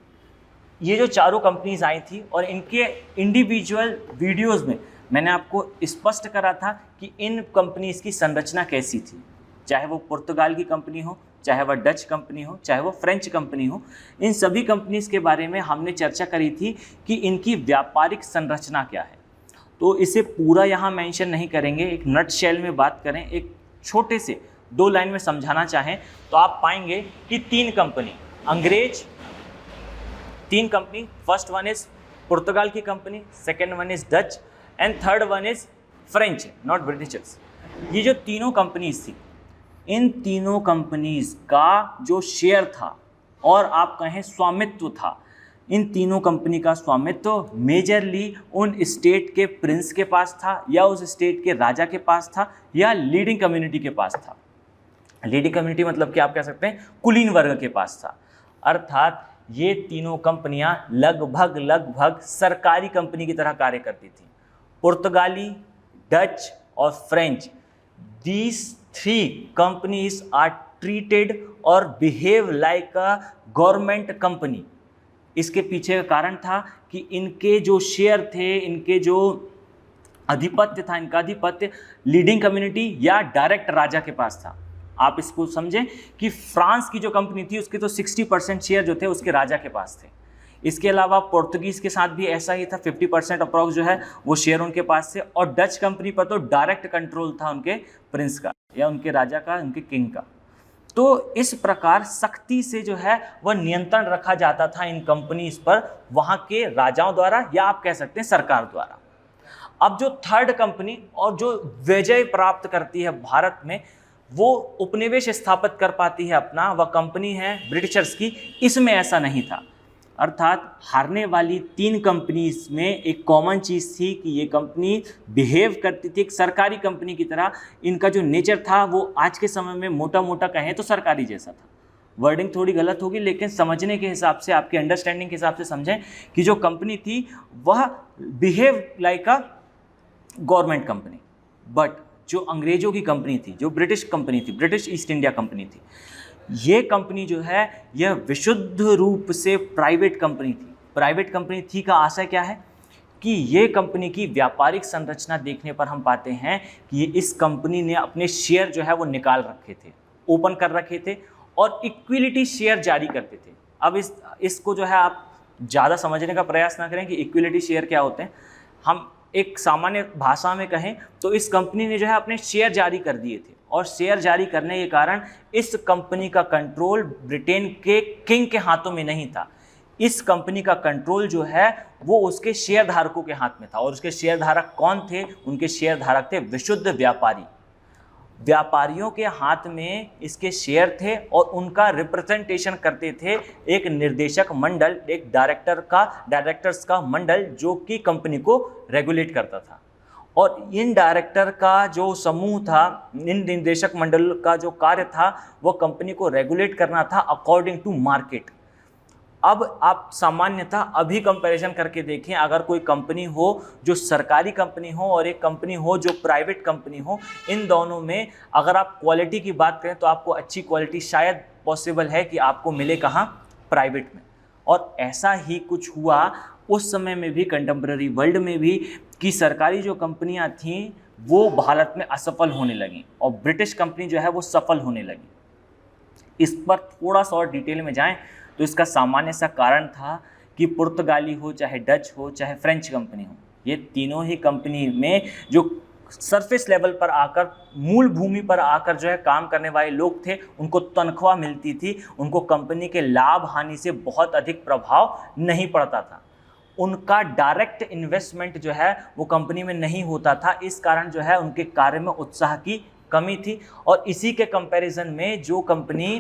ये जो चारों कंपनीज आई थी और इनके इंडिविजुअल वीडियोस में मैंने आपको स्पष्ट करा था कि इन कंपनीज की संरचना कैसी थी। चाहे वो पुर्तगाल की कंपनी हो, चाहे वह डच कंपनी हो, चाहे वह फ्रेंच कंपनी हो, इन सभी कंपनीज के बारे में हमने चर्चा करी थी कि इनकी व्यापारिक संरचना क्या है। तो इसे पूरा यहाँ मेंशन नहीं करेंगे, एक नट शेल में बात करें, एक छोटे से 2 लाइन में समझाना चाहें तो आप पाएंगे कि 3 कंपनी अंग्रेज, 3 कंपनी, फर्स्ट वन इज पुर्तगाल की company, second one is Dutch and third one is French, not Britishers. ये जो तीनों कंपनीज थी, इन तीनों कंपनीज का जो शेयर था और आप कहें स्वामित्व था, इन तीनों कंपनी का स्वामित्व मेजरली उन स्टेट के प्रिंस के पास था या उस स्टेट के राजा के पास था या लीडिंग कम्युनिटी के पास था। लीडिंग कम्युनिटी मतलब कि आप कह सकते हैं कुलीन वर्ग के पास था। अर्थात ये तीनों कंपनियां लगभग सरकारी कंपनी की तरह कार्य करती थी। पुर्तगाली, डच और French, these 3 companies are treated और behave like a government company। इसके पीछे का कारण था कि इनके जो शेयर थे, इनके जो आधिपत्य था, इनका आधिपत्य लीडिंग कम्युनिटी या डायरेक्ट राजा के पास था। आप इसको समझें कि फ्रांस की जो कंपनी थी उसके तो 60% शेयर जो थे उसके राजा के पास थे। इसके अलावा पुर्तगीज़ के साथ भी ऐसा ही था, 50% अप्रॉक्स जो है वो शेयर उनके पास थे। और डच कंपनी पर तो डायरेक्ट कंट्रोल था उनके प्रिंस का या उनके राजा का, उनके किंग का। तो इस प्रकार सख्ती से जो है वह नियंत्रण रखा जाता था इन कंपनीज पर वहाँ के राजाओं द्वारा या आप कह सकते हैं सरकार द्वारा। अब जो थर्ड कंपनी और जो विजय प्राप्त करती है भारत में, वो उपनिवेश स्थापित कर पाती है अपना, वह कंपनी है ब्रिटिशर्स की। इसमें ऐसा नहीं था। अर्थात हारने वाली 3 कंपनीज में एक कॉमन चीज़ थी कि ये कंपनी बिहेव करती थी एक सरकारी कंपनी की तरह। इनका जो नेचर था वो आज के समय में मोटा मोटा कहें तो सरकारी जैसा था। वर्डिंग थोड़ी गलत होगी लेकिन समझने के हिसाब से, आपके अंडरस्टैंडिंग के हिसाब से समझें कि जो कंपनी थी वह behave like a government company. But जो अंग्रेज़ों की कंपनी थी, जो ब्रिटिश कंपनी थी, ब्रिटिश ईस्ट इंडिया कंपनी थी, ये कंपनी जो है यह विशुद्ध रूप से प्राइवेट कंपनी थी। प्राइवेट कंपनी थी का आशय क्या है कि ये कंपनी की व्यापारिक संरचना देखने पर हम पाते हैं कि इस कंपनी ने अपने शेयर जो है वो निकाल रखे थे, ओपन कर रखे थे और इक्विलिटी शेयर जारी करते थे। अब इसको जो है आप ज़्यादा समझने का प्रयास ना करें कि इक्विलिटी शेयर क्या होते हैं। हम एक सामान्य भाषा में कहें तो इस कंपनी ने जो है अपने शेयर जारी कर दिए थे और शेयर जारी करने के कारण इस कंपनी का कंट्रोल ब्रिटेन के किंग के हाथों में नहीं था। इस कंपनी का कंट्रोल जो है वो उसके शेयर धारकों के हाथ में था। और उसके शेयर धारक कौन थे? उनके शेयर धारक थे विशुद्ध व्यापारी। व्यापारियों के हाथ में इसके शेयर थे और उनका रिप्रेजेंटेशन करते थे एक निर्देशक मंडल, एक डायरेक्टर्स का मंडल जो कि कंपनी को रेगुलेट करता था। और इन डायरेक्टर का जो समूह था, इन निर्देशक मंडल का जो कार्य था वो कंपनी को रेगुलेट करना था अकॉर्डिंग टू मार्केट। अब आप सामान्यतः अभी कंपैरिजन करके देखें, अगर कोई कंपनी हो जो सरकारी कंपनी हो और एक कंपनी हो जो प्राइवेट कंपनी हो, इन दोनों में अगर आप क्वालिटी की बात करें तो आपको अच्छी क्वालिटी शायद पॉसिबल है कि आपको मिले कहाँ? प्राइवेट में। और ऐसा ही कुछ हुआ उस समय में भी, कंटेम्प्रेरी वर्ल्ड में भी, कि सरकारी जो कंपनियां थीं वो भारत में असफल होने लगीं और ब्रिटिश कंपनी जो है वो सफल होने लगी। इस पर थोड़ा सा और डिटेल में जाएं तो इसका सामान्य सा कारण था कि पुर्तगाली हो, चाहे डच हो, चाहे फ्रेंच कंपनी हो, ये तीनों ही कंपनी में जो सरफेस लेवल पर आकर, मूल भूमि पर आकर जो है काम करने वाले लोग थे, उनको तनख्वाह मिलती थी, उनको कंपनी के लाभ हानि से बहुत अधिक प्रभाव नहीं पड़ता था। उनका डायरेक्ट इन्वेस्टमेंट जो है वो कंपनी में नहीं होता था। इस कारण जो है उनके कार्य में उत्साह की कमी थी। और इसी के कंपैरिजन में जो कंपनी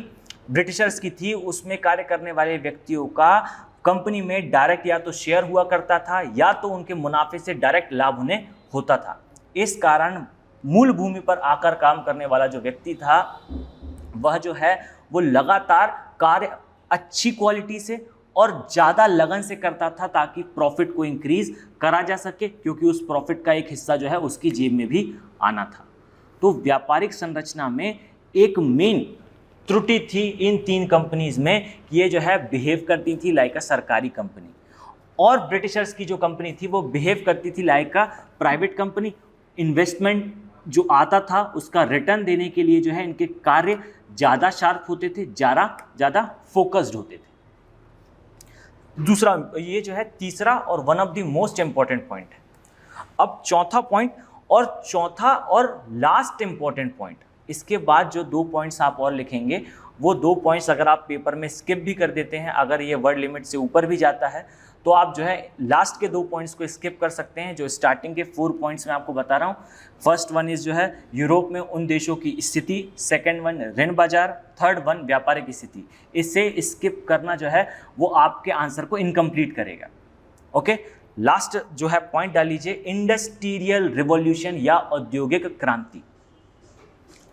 ब्रिटिशर्स की थी उसमें कार्य करने वाले व्यक्तियों का कंपनी में डायरेक्ट या तो शेयर हुआ करता था या तो उनके मुनाफे से डायरेक्ट लाभ उन्हें होता था। इस कारण मूल भूमि पर आकर काम करने वाला जो व्यक्ति था वह जो है वो लगातार कार्य अच्छी क्वालिटी से और ज़्यादा लगन से करता था ताकि प्रॉफिट को इंक्रीज करा जा सके, क्योंकि उस प्रॉफिट का एक हिस्सा जो है उसकी जेब में भी आना था। तो व्यापारिक संरचना में एक मेन त्रुटि थी इन 3 कंपनीज में कि ये जो है बिहेव करती थी लाइक अ सरकारी कंपनी, और ब्रिटिशर्स की जो कंपनी थी वो बिहेव करती थी like a private company. Investment जो आता था उसका रिटर्न देने के लिए जो है इनके कार्य ज़्यादा शार्प होते थे, ज़्यादा फोकस्ड होते थे। दूसरा ये जो है तीसरा और one of the most important point है। अब चौथा पॉइंट और लास्ट इंपॉर्टेंट पॉइंट, इसके बाद जो 2 पॉइंट्स आप और लिखेंगे वो 2 पॉइंट्स अगर आप पेपर में स्किप भी कर देते हैं, अगर ये वर्ड लिमिट से ऊपर भी जाता है तो आप जो है लास्ट के 2 पॉइंट्स को स्किप कर सकते हैं। जो स्टार्टिंग के 4 पॉइंट्स मैं आपको बता रहा हूँ, फर्स्ट वन इज जो है यूरोप में उन देशों की स्थिति, सेकंड वन ऋण बाजार, थर्ड वन व्यापारिक स्थिति। इसे स्किप करना जो है वो आपके आंसर को इनकम्प्लीट करेगा। ओके, लास्ट जो है पॉइंट डाल लीजिए, इंडस्ट्रियल रिवॉल्यूशन या औद्योगिक क्रांति।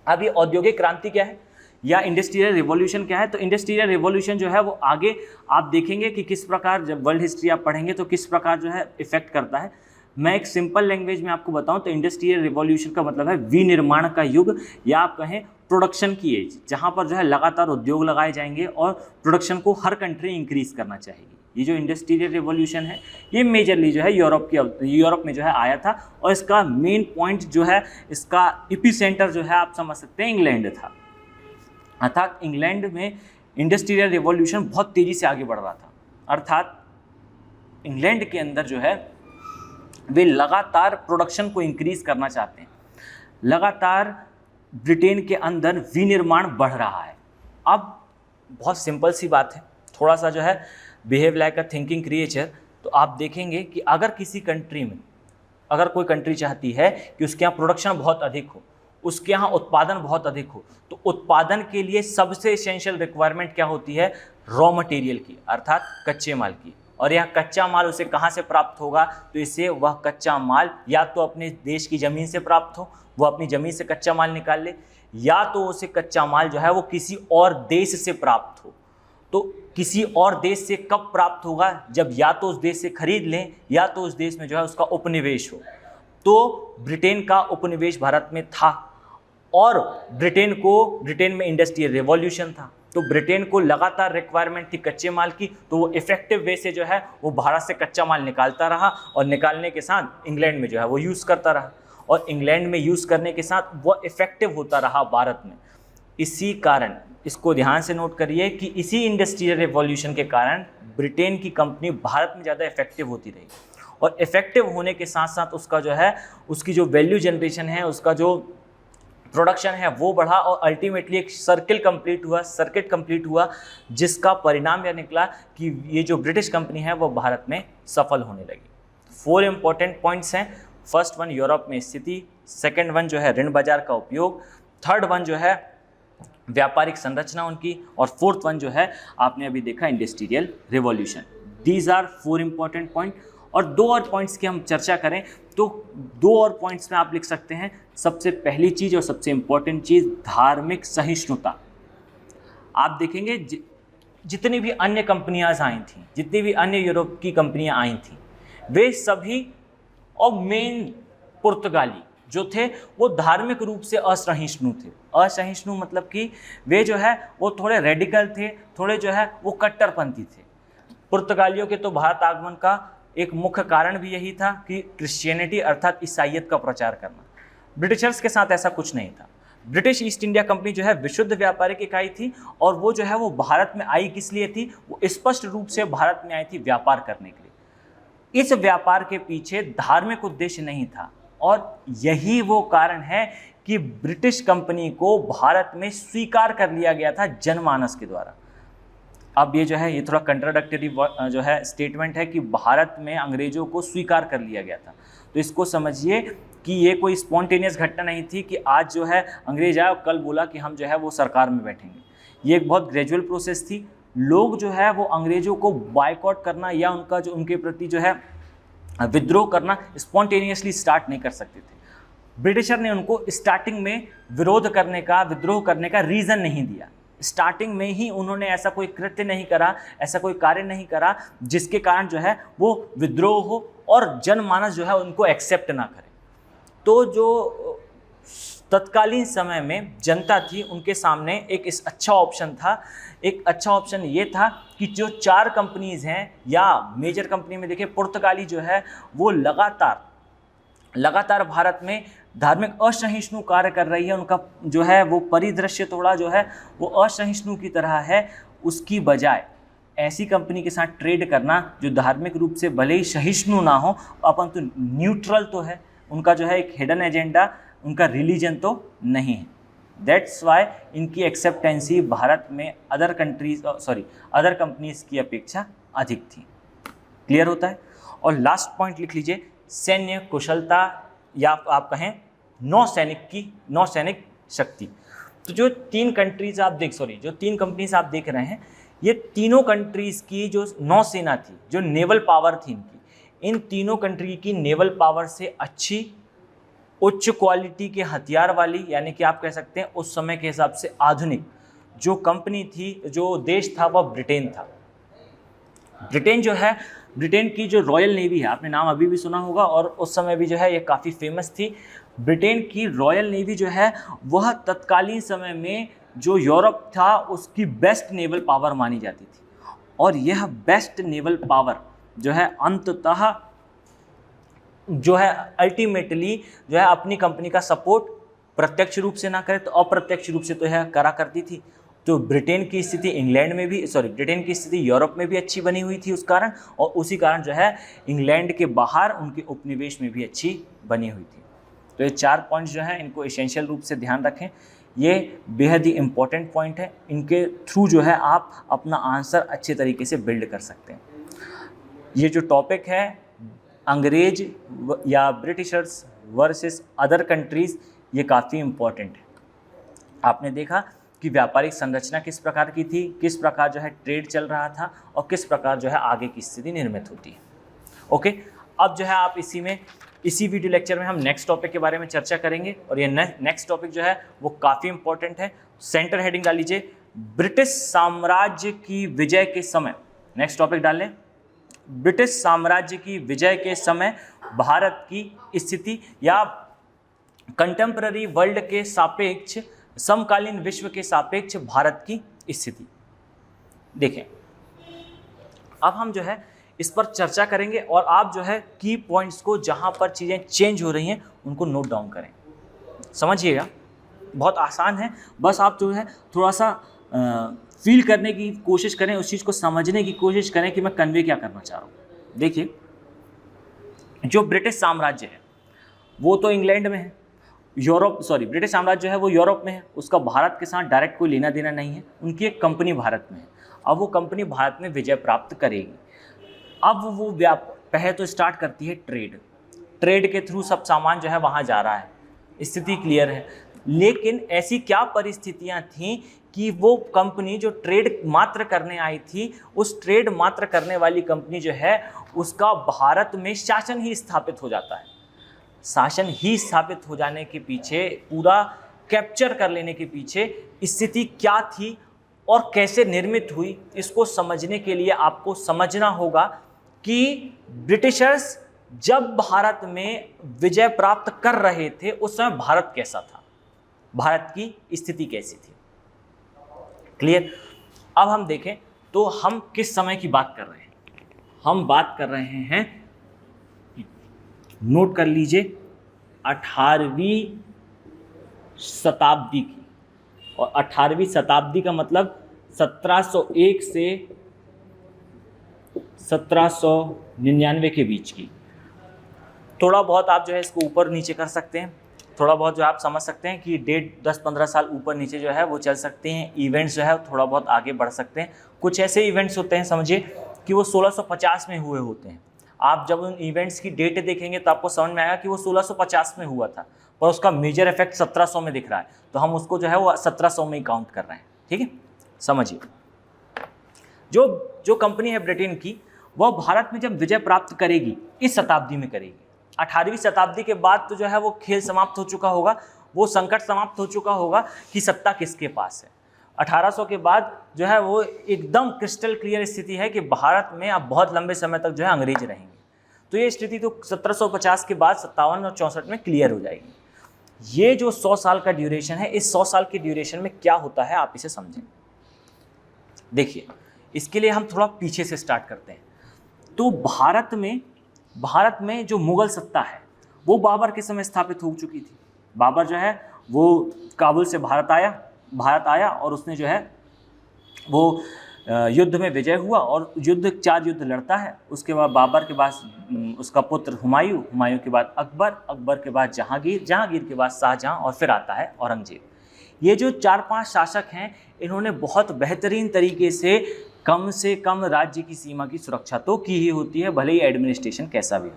अब ये औद्योगिक क्रांति क्या है या इंडस्ट्रियल रिवॉल्यूशन क्या है? तो इंडस्ट्रियल रिवॉल्यूशन जो है वो आगे आप देखेंगे कि किस प्रकार, जब वर्ल्ड हिस्ट्री आप पढ़ेंगे तो किस प्रकार जो है इफेक्ट करता है। मैं एक सिंपल लैंग्वेज में आपको बताऊं तो इंडस्ट्रियल रिवॉल्यूशन का मतलब है विनिर्माण का युग, या आप कहें प्रोडक्शन की एज, जहां पर जो है लगातार उद्योग लगाए जाएंगे और प्रोडक्शन को हर कंट्री इंक्रीज करना चाहेगी। ये जो इंडस्ट्रियल रिवॉल्यूशन है ये मेजरली जो है यूरोप में जो है आया था, और इसका मेन पॉइंट जो है, इसका एपिसेंटर जो है आप समझ सकते हैं इंग्लैंड था। अर्थात इंग्लैंड में इंडस्ट्रियल रिवॉल्यूशन बहुत तेज़ी से आगे बढ़ रहा था। अर्थात इंग्लैंड के अंदर जो है वे लगातार प्रोडक्शन को इंक्रीज करना चाहते हैं, लगातार ब्रिटेन के अंदर विनिर्माण बढ़ रहा है। अब बहुत सिंपल सी बात है, थोड़ा सा जो है behave like a thinking creature. तो आप देखेंगे कि अगर किसी कंट्री में, अगर कोई कंट्री चाहती है कि उसके यहाँ प्रोडक्शन बहुत अधिक हो, उसके यहाँ उत्पादन बहुत अधिक हो, तो उत्पादन के लिए सबसे एसेंशियल रिक्वायरमेंट क्या होती है? रॉ मटेरियल की, अर्थात कच्चे माल की। और यह कच्चा माल उसे कहाँ से प्राप्त होगा? तो इसे वह कच्चा माल या तो अपने देश की ज़मीन से प्राप्त हो, वो अपनी ज़मीन से कच्चा माल निकाल ले, या तो उसे कच्चा माल जो है वो किसी और देश से प्राप्त हो। तो किसी और देश से कब प्राप्त होगा? जब या तो उस देश से खरीद लें या तो उस देश में जो है उसका उपनिवेश हो। तो ब्रिटेन का उपनिवेश भारत में था और ब्रिटेन में इंडस्ट्रियल रिवॉल्यूशन था, तो ब्रिटेन को लगातार रिक्वायरमेंट थी कच्चे माल की, तो वो इफेक्टिव वे से जो है वो भारत से कच्चा माल निकालता रहा, और निकालने के साथ इंग्लैंड में जो है वो यूज़ करता रहा, और इंग्लैंड में यूज़ करने के साथ वो इफेक्टिव होता रहा भारत में। इसी कारण, इसको ध्यान से नोट करिए कि इसी इंडस्ट्रियल रिवॉल्यूशन के कारण ब्रिटेन की कंपनी भारत में ज़्यादा इफेक्टिव होती रही, और इफेक्टिव होने के साथ साथ उसका जो है, उसकी जो वैल्यू जनरेशन है, उसका जो प्रोडक्शन है वो बढ़ा, और अल्टीमेटली एक सर्किट कंप्लीट हुआ, जिसका परिणाम यह निकला कि ये जो ब्रिटिश कंपनी है वो भारत में सफल होने लगी। 4 इंपॉर्टेंट पॉइंट्स हैं। फर्स्ट वन यूरोप में स्थिति, सेकंड वन जो है ऋण बाजार का उपयोग, थर्ड वन जो है व्यापारिक संरचना उनकी, और फोर्थ वन जो है आपने अभी देखा industrial revolution. These are 4 important point. और 2 और पॉइंट्स की हम चर्चा करें तो 2 और पॉइंट्स में आप लिख सकते हैं। सबसे पहली चीज़ और सबसे इम्पॉर्टेंट चीज़, धार्मिक सहिष्णुता। आप देखेंगे जितनी भी अन्य कंपनियां आई थी, जितनी भी अन्य यूरोप की कंपनियां आई थी, वे सभी और मेन पुर्तगाली जो थे वो धार्मिक रूप से असहिष्णु थे। असहिष्णु मतलब कि वे जो है वो थोड़े रेडिकल थे, थोड़े जो है वो कट्टरपंथी थे। पुर्तगालियों के तो भारत आगमन का एक मुख्य कारण भी यही था कि क्रिश्चियनिटी अर्थात ईसाइयत का प्रचार करना। ब्रिटिशर्स के साथ ऐसा कुछ नहीं था। ब्रिटिश ईस्ट इंडिया कंपनी जो है विशुद्ध व्यापारिक इकाई थी, और वो जो है वो भारत में आई किस लिए थी? वो स्पष्ट रूप से भारत में आई थी व्यापार करने के लिए। इस व्यापार के पीछे धार्मिक उद्देश्य नहीं था, और यही वो कारण है कि ब्रिटिश कंपनी को भारत में स्वीकार कर लिया गया था जनमानस के द्वारा। अब ये जो है ये थोड़ा कंट्राडिक्टरी जो है स्टेटमेंट है कि भारत में अंग्रेजों को स्वीकार कर लिया गया था। तो इसको समझिए कि ये कोई स्पॉन्टेनियस घटना नहीं थी कि आज जो है अंग्रेज आया और कल बोला कि हम जो है वो सरकार में बैठेंगे। ये एक बहुत ग्रेजुअल प्रोसेस थी। लोग जो है वो अंग्रेजों को बायकॉट करना या उनका जो उनके प्रति जो है विद्रोह करना स्पॉन्टेनियसली स्टार्ट नहीं कर सकते थे। ब्रिटिशर ने उनको स्टार्टिंग में विद्रोह करने का रीज़न नहीं दिया। स्टार्टिंग में ही उन्होंने ऐसा कोई कृत्य नहीं करा, ऐसा कोई कार्य नहीं करा जिसके कारण जो है वो विद्रोह हो और जनमानस जो है उनको एक्सेप्ट ना करे। तो जो तत्कालीन समय में जनता थी उनके सामने एक अच्छा ऑप्शन था। एक अच्छा ऑप्शन ये था कि जो 4 कंपनीज़ हैं, या मेजर कंपनी में देखिए पुर्तगाली जो है वो लगातार लगातार भारत में धार्मिक असहिष्णु कार्य कर रही है, उनका जो है वो परिदृश्य थोड़ा जो है वो असहिष्णु की तरह है, उसकी बजाय ऐसी कंपनी के साथ ट्रेड करना जो धार्मिक रूप से भले ही सहिष्णु ना हो, अपन तो न्यूट्रल तो है, उनका जो है एक हिडन एजेंडा, उनका रिलीजन तो नहीं है। दैट्स वाई इनकी एक्सेप्टेंसी भारत में अदर कंपनीज की अपेक्षा अधिक थी। क्लियर होता है। और लास्ट पॉइंट लिख लीजिए, सैन्य कुशलता या आप कहें नौसैनिक शक्ति। तो जो तीन कंपनीज आप देख रहे हैं, ये तीनों कंट्रीज़ की जो नौसेना थी, जो नेवल पावर थी इनकी, इन तीनों कंट्री की नेवल पावर से अच्छी उच्च क्वालिटी के हथियार वाली, यानी कि आप कह सकते हैं उस समय के हिसाब से आधुनिक जो कंपनी थी, जो देश था, वह ब्रिटेन था। ब्रिटेन की जो रॉयल नेवी है, आपने नाम अभी भी सुना होगा, और उस समय भी जो है ये काफ़ी फेमस थी। ब्रिटेन की रॉयल नेवी जो है वह तत्कालीन समय में जो यूरोप था उसकी बेस्ट नेवल पावर मानी जाती थी, और यह बेस्ट नेवल पावर जो है अंततः जो है अल्टीमेटली जो है अपनी कंपनी का सपोर्ट प्रत्यक्ष रूप से ना करे तो अप्रत्यक्ष रूप से तो यह करा करती थी। तो ब्रिटेन की स्थिति ब्रिटेन की स्थिति यूरोप में भी अच्छी बनी हुई थी उस कारण, और उसी कारण जो है इंग्लैंड के बाहर उनके उपनिवेश में भी अच्छी बनी हुई थी। तो ये 4 पॉइंट्स जो हैं इनको एसेंशियल रूप से ध्यान रखें, ये बेहद ही इम्पॉर्टेंट पॉइंट है, इनके थ्रू जो है आप अपना आंसर अच्छे तरीके से बिल्ड कर सकते हैं। ये जो टॉपिक है अंग्रेज या ब्रिटिशर्स वर्सेस अदर कंट्रीज़, ये काफ़ी इम्पॉर्टेंट है। आपने देखा कि व्यापारिक संरचना किस प्रकार की थी, किस प्रकार जो है ट्रेड चल रहा था, और किस प्रकार जो है आगे की स्थिति निर्मित होती है। ओके, अब जो है आप इसी वीडियो लेक्चर में हम नेक्स्ट टॉपिक के बारे में चर्चा करेंगे, और ये नेक्स्ट टॉपिक जो है वो काफ़ी इंपॉर्टेंट है। सेंटर हेडिंग डाल लीजिए, ब्रिटिश साम्राज्य की विजय के समय। नेक्स्ट टॉपिक डाल लें, ब्रिटिश साम्राज्य की विजय के समय भारत की स्थिति, या कंटेम्पररी वर्ल्ड के सापेक्ष, समकालीन विश्व के सापेक्ष भारत की स्थिति। देखें, अब हम जो है इस पर चर्चा करेंगे, और आप जो है की पॉइंट्स को, जहां पर चीज़ें चेंज हो रही हैं उनको नोट डाउन करें। समझिएगा, बहुत आसान है, बस आप जो है थोड़ा सा फील करने की कोशिश करें, उस चीज़ को समझने की कोशिश करें कि मैं कन्वे क्या करना चाह रहा हूँ। देखिए, जो ब्रिटिश साम्राज्य है वो तो इंग्लैंड में है, ब्रिटिश साम्राज्य जो है वो यूरोप में है, उसका भारत के साथ डायरेक्ट कोई लेना देना नहीं है, उनकी एक कंपनी भारत में है। अब वो कंपनी भारत में विजय प्राप्त करेगी, अब वो पहले तो स्टार्ट करती है ट्रेड के थ्रू सब सामान जो है वहाँ जा रहा है, स्थिति क्लियर है। लेकिन ऐसी क्या परिस्थितियाँ थीं कि वो कंपनी जो ट्रेड मात्र करने आई थी, उस ट्रेड मात्र करने वाली कंपनी जो है उसका भारत में शासन ही स्थापित हो जाता है। शासन ही स्थापित हो जाने के पीछे, पूरा कैप्चर कर लेने के पीछे स्थिति क्या थी और कैसे निर्मित हुई, इसको समझने के लिए आपको समझना होगा कि ब्रिटिशर्स जब भारत में विजय प्राप्त कर रहे थे उस समय भारत कैसा था, भारत की स्थिति कैसी थी। क्लियर? अब हम देखें तो हम किस समय की बात कर रहे हैं। हम बात कर रहे हैं, नोट कर लीजिए, 18वीं शताब्दी की। और 18वीं शताब्दी का मतलब 1701 से 1799 के बीच की। थोड़ा बहुत आप जो है इसको ऊपर नीचे कर सकते हैं, थोड़ा बहुत जो आप समझ सकते हैं कि डेट 10-15 साल ऊपर नीचे जो है वो चल सकते हैं। इवेंट्स जो है थोड़ा बहुत आगे बढ़ सकते हैं। कुछ ऐसे इवेंट्स होते हैं, समझिए कि वो 1650 में हुए होते हैं। आप जब उन इवेंट्स की डेट देखेंगे तो आपको समझ में आएगा कि वो 1650 में हुआ था, पर उसका मेजर इफेक्ट 1700 में दिख रहा है, तो हम उसको जो है वो 1700 में ही काउंट कर रहे हैं। ठीक है, समझिए। जो कंपनी है ब्रिटेन की, वह भारत में जब विजय प्राप्त करेगी, इस शताब्दी में करेगी। 18वीं शताब्दी के बाद तो जो है वो खेल समाप्त हो चुका होगा, वो संकट समाप्त हो चुका होगा कि सत्ता किसके पास है। 1800 के बाद जो है वो एकदम क्रिस्टल क्लियर स्थिति है कि भारत में अब बहुत लंबे समय तक जो है अंग्रेज रहेंगे। तो ये स्थिति तो 1750 के बाद 57 और 64 में क्लियर हो जाएगी। ये जो 100 साल का ड्यूरेशन है, इस 100 साल की ड्यूरेशन में क्या होता है आप इसे समझें। देखिए, इसके लिए हम थोड़ा पीछे से स्टार्ट करते हैं। तो भारत में जो मुगल सत्ता है वो बाबर के समय स्थापित हो चुकी थी। बाबर जो है वो काबुल से भारत आया और उसने जो है वो युद्ध में विजय हुआ और 4 युद्ध लड़ता है। उसके बाद बाबर के बाद उसका पुत्र हुमायूं के बाद अकबर के बाद जहांगीर के बाद शाहजहां और फिर आता है औरंगजेब। ये जो 4-5 शासक हैं, इन्होंने बहुत बेहतरीन तरीके से कम राज्य की सीमा की सुरक्षा तो की ही होती है, भले ही एडमिनिस्ट्रेशन कैसा भी हो।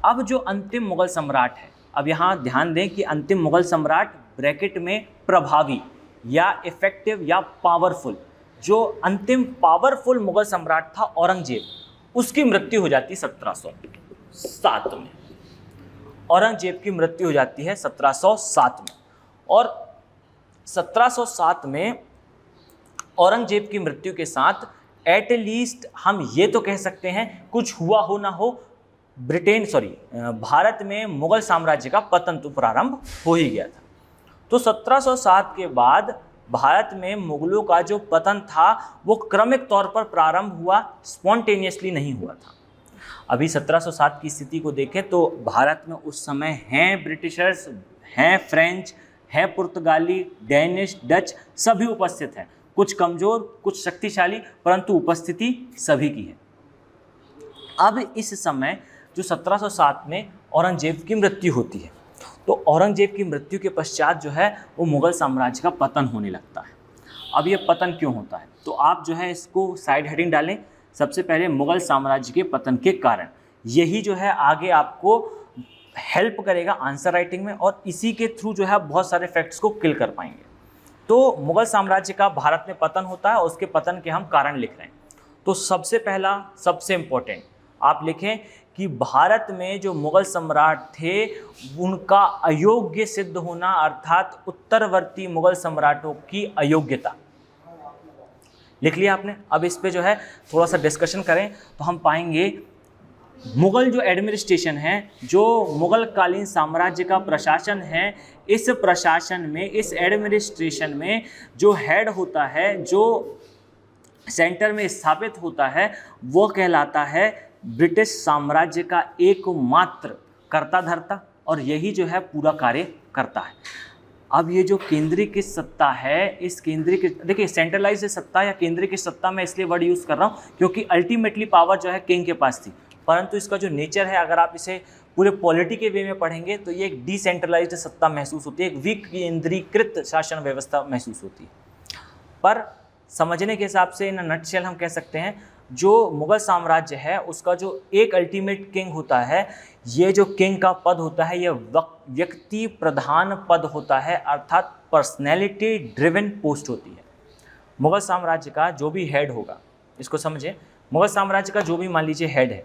अब जो अंतिम मुगल सम्राट है, अब यहाँ ध्यान दें कि अंतिम मुगल सम्राट ब्रैकेट में प्रभावी या इफेक्टिव या पावरफुल, जो अंतिम पावरफुल मुगल सम्राट था औरंगजेब, उसकी मृत्यु हो जाती है 1707 में। औरंगजेब की मृत्यु हो जाती है 1707 में। और 1707 में औरंगजेब की मृत्यु के साथ एटलीस्ट हम ये तो कह सकते हैं कुछ हुआ हो ना हो, भारत में मुगल साम्राज्य का पतन तो प्रारंभ हो ही गया था। तो 1707 के बाद भारत में मुगलों का जो पतन था वो क्रमिक तौर पर प्रारंभ हुआ, स्पॉन्टेनियसली नहीं हुआ था। अभी 1707 की स्थिति को देखें तो भारत में उस समय हैं ब्रिटिशर्स, हैं फ्रेंच, हैं पुर्तगाली, डेनिश, डच, सभी उपस्थित हैं। कुछ कमज़ोर, कुछ शक्तिशाली, परंतु उपस्थिति सभी की है। अब इस समय जो 1707 में औरंगजेब की मृत्यु होती है, तो औरंगजेब की मृत्यु के पश्चात जो है वो मुगल साम्राज्य का पतन होने लगता है। अब ये पतन क्यों होता है, तो आप जो है इसको साइड हेडिंग डालें। सबसे पहले मुगल साम्राज्य के पतन के कारण, यही जो है आगे आपको हेल्प करेगा आंसर राइटिंग में, और इसी के थ्रू जो है बहुत सारे फैक्ट्स को किल कर पाएंगे। तो मुगल साम्राज्य का भारत में पतन होता है और उसके पतन के हम कारण लिख रहे हैं। तो सबसे पहला, सबसे इम्पोर्टेंट आप लिखें कि भारत में जो मुगल सम्राट थे उनका अयोग्य सिद्ध होना, अर्थात उत्तरवर्ती मुगल सम्राटों की अयोग्यता। लिख लिया आपने। अब इस पे जो है थोड़ा सा डिस्कशन करें तो हम पाएंगे मुगल जो एडमिनिस्ट्रेशन है, जो मुगल कालीन साम्राज्य का प्रशासन है, इस प्रशासन में, इस एडमिनिस्ट्रेशन में जो हेड होता है, जो सेंटर में स्थापित होता है, वो कहलाता है ब्रिटिश साम्राज्य का एकमात्र कर्ता धर्ता, और यही जो है पूरा कार्य करता है। अब ये जो केंद्रीकृत सत्ता है, इस केंद्रीकृत, देखिए सेंट्रलाइज्ड सत्ता या केंद्रीकृत सत्ता मैं इसलिए वर्ड यूज़ कर रहा हूँ क्योंकि अल्टीमेटली पावर जो है किंग के पास थी, परंतु इसका जो नेचर है, अगर आप इसे पूरे पॉलिटी के वे में पढ़ेंगे तो ये एक डिसेंट्रलाइज्ड सत्ता महसूस होती है, एक विकेंद्रीकृत शासन व्यवस्था महसूस होती है। पर समझने के हिसाब से इन नटशेल हम कह सकते हैं जो मुगल साम्राज्य है उसका जो एक अल्टीमेट किंग होता है, ये जो किंग का पद होता है ये व्यक्ति प्रधान पद होता है, अर्थात पर्सनैलिटी ड्रिवन पोस्ट होती है। मुगल साम्राज्य का जो भी हेड होगा, इसको समझे, मुगल साम्राज्य का जो भी मान लीजिए हेड है,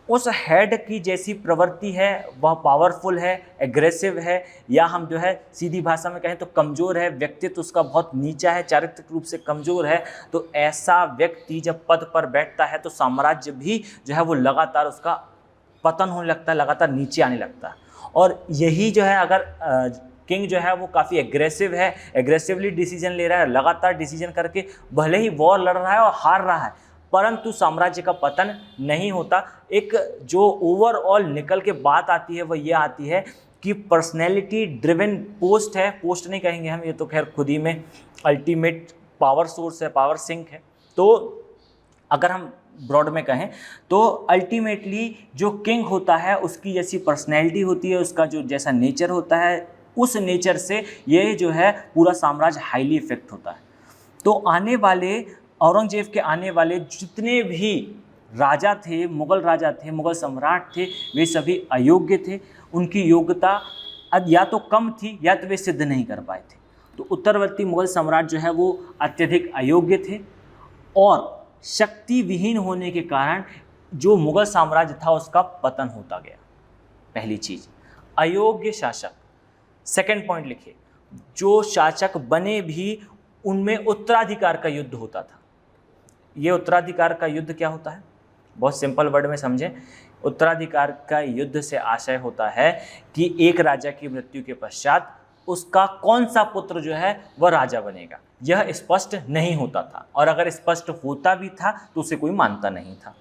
उस हेड की जैसी प्रवृत्ति है, वह पावरफुल है, एग्रेसिव है, या हम जो है सीधी भाषा में कहें तो कमज़ोर है, व्यक्तित्व उसका बहुत नीचा है, चारित्रिक रूप से कमज़ोर है, तो ऐसा व्यक्ति जब पद पर बैठता है तो साम्राज्य भी जो है वो लगातार उसका पतन होने लगता है, लगातार नीचे आने लगता है। और यही जो है अगर किंग जो है वो काफ़ी एग्रेसिव है, एग्रेसिवली डिसीजन ले रहा है, लगातार डिसीजन करके भले ही वॉर लड़ रहा है और हार रहा है, परंतु साम्राज्य का पतन नहीं होता। एक जो ओवरऑल निकल के बात आती है वह ये आती है कि पर्सनैलिटी ड्रिवन पोस्ट है, पोस्ट नहीं कहेंगे हम, ये तो खैर खुद ही में अल्टीमेट पावर सोर्स है, पावर सिंक है। तो अगर हम ब्रॉड में कहें तो अल्टीमेटली जो किंग होता है उसकी जैसी पर्सनैलिटी होती है, उसका जो जैसा नेचर होता है, उस नेचर से ये जो है पूरा साम्राज्य हाईली इफेक्ट होता है। तो आने वाले औरंगजेब के आने वाले जितने भी राजा थे, मुगल राजा थे, मुगल सम्राट थे, वे सभी अयोग्य थे। उनकी योग्यता या तो कम थी या तो वे सिद्ध नहीं कर पाए थे। तो उत्तरवर्ती मुगल सम्राट जो है वो अत्यधिक अयोग्य थे और शक्ति विहीन होने के कारण जो मुगल साम्राज्य था उसका पतन होता गया। पहली चीज़, अयोग्य शासक। सेकंड पॉइंट लिखिए, जो शासक बने भी उनमें उत्तराधिकार का युद्ध होता था। ये उत्तराधिकार का युद्ध क्या होता है, बहुत सिंपल वर्ड में समझें। उत्तराधिकार का युद्ध से आशय होता है कि एक राजा की मृत्यु के पश्चात उसका कौन सा पुत्र जो है वह राजा बनेगा, यह स्पष्ट नहीं होता था, और अगर स्पष्ट होता भी था तो उसे कोई मानता नहीं था।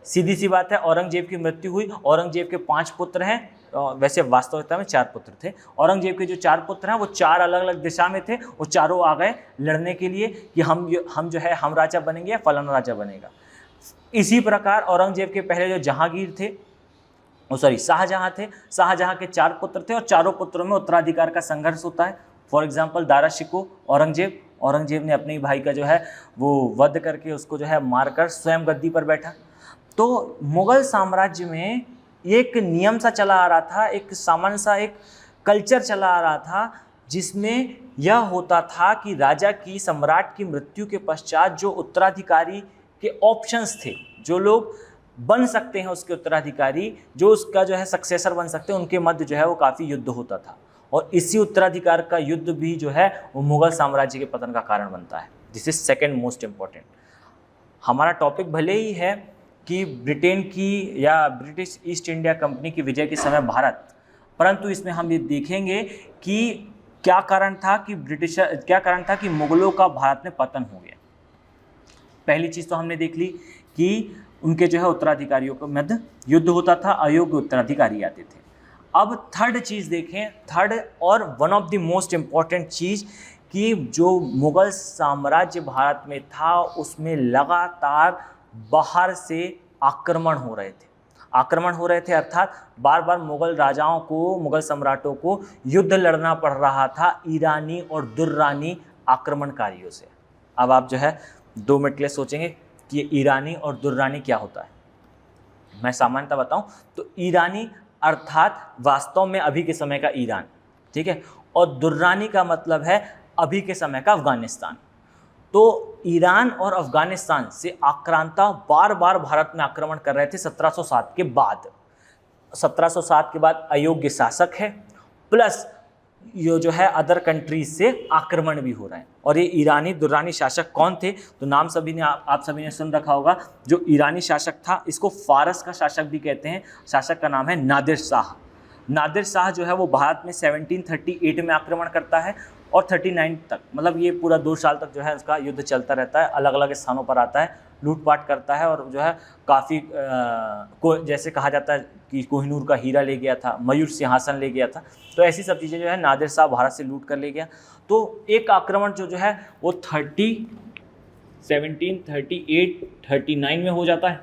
सीधी सी बात है, औरंगजेब की मृत्यु हुई, औरंगजेब के 5 पुत्र हैं, वैसे वास्तविकता में 4 पुत्र थे। औरंगजेब के जो 4 पुत्र हैं वो 4 अलग अलग दिशा में थे, वो चारों आ गए लड़ने के लिए कि हम जो है हम राजा बनेंगे या फलाना राजा बनेगा। इसी प्रकार औरंगजेब के पहले जो जहांगीर थे, शाहजहां थे, शाहजहां के 4 पुत्र थे और चारों पुत्रों में उत्तराधिकार का संघर्ष होता है। फॉर एग्जाम्पल दारा शिकोह औरंगजेब ने अपने भाई का जो है वो वध करके उसको जो है मारकर स्वयं गद्दी पर बैठा। तो मुगल साम्राज्य में एक नियम सा चला आ रहा था, एक सामान्य सा एक कल्चर चला आ रहा था, जिसमें यह होता था कि राजा की, सम्राट की मृत्यु के पश्चात जो उत्तराधिकारी के ऑप्शंस थे, जो लोग बन सकते हैं उसके उत्तराधिकारी, जो उसका जो है सक्सेसर बन सकते हैं, उनके मध्य जो है वो काफ़ी युद्ध होता था। और इसी उत्तराधिकार का युद्ध भी जो है वो मुगल साम्राज्य के पतन का कारण बनता है। This is second most important. हमारा टॉपिक भले ही है कि ब्रिटेन की या ब्रिटिश ईस्ट इंडिया कंपनी की विजय के समय भारत, परंतु इसमें हम ये देखेंगे कि क्या कारण था कि मुगलों का भारत में पतन हो गया। पहली चीज़ तो हमने देख ली कि उनके जो है उत्तराधिकारियों के मध्य युद्ध होता था, अयोग्य उत्तराधिकारी आते थे। अब थर्ड चीज़ देखें, थर्ड और one of the most important चीज़ कि जो मुगल साम्राज्य भारत में था उसमें लगातार बाहर से आक्रमण हो रहे थे अर्थात बार बार मुगल राजाओं को, मुगल सम्राटों को युद्ध लड़ना पड़ रहा था ईरानी और दुर्रानी आक्रमणकारियों से। अब आप जो है 2 मिनट के लिए सोचेंगे कि ये ईरानी और दुर्रानी क्या होता है। मैं सामान्यतः बताऊं तो ईरानी अर्थात वास्तव में अभी के समय का ईरान, ठीक है, और दुर्रानी का मतलब है अभी के समय का अफगानिस्तान। तो ईरान और अफगानिस्तान से आक्रांता बार बार भारत में आक्रमण कर रहे थे 1707 के बाद। 1707 के बाद अयोग्य शासक है, प्लस ये जो है अदर कंट्रीज से आक्रमण भी हो रहे हैं। और ये ईरानी दुर्रानी शासक कौन थे, तो नाम आप सभी ने सुन रखा होगा। जो ईरानी शासक था, इसको फारस का शासक भी कहते हैं, शासक का नाम है नादिर शाह। नादिर शाह जो है वो भारत में 1738 में आक्रमण करता है और 39 तक, मतलब ये पूरा 2 साल तक जो है उसका युद्ध चलता रहता है, अलग अलग स्थानों पर आता है, लूटपाट करता है और जो है काफ़ी जैसे कहा जाता है कि कोहिनूर का हीरा ले गया था, मयूर सिंहासन ले गया था, तो ऐसी सब चीज़ें जो है नादिर शाह भारत से लूट कर ले गया। तो एक आक्रमण जो है वो 1738-39 में हो जाता है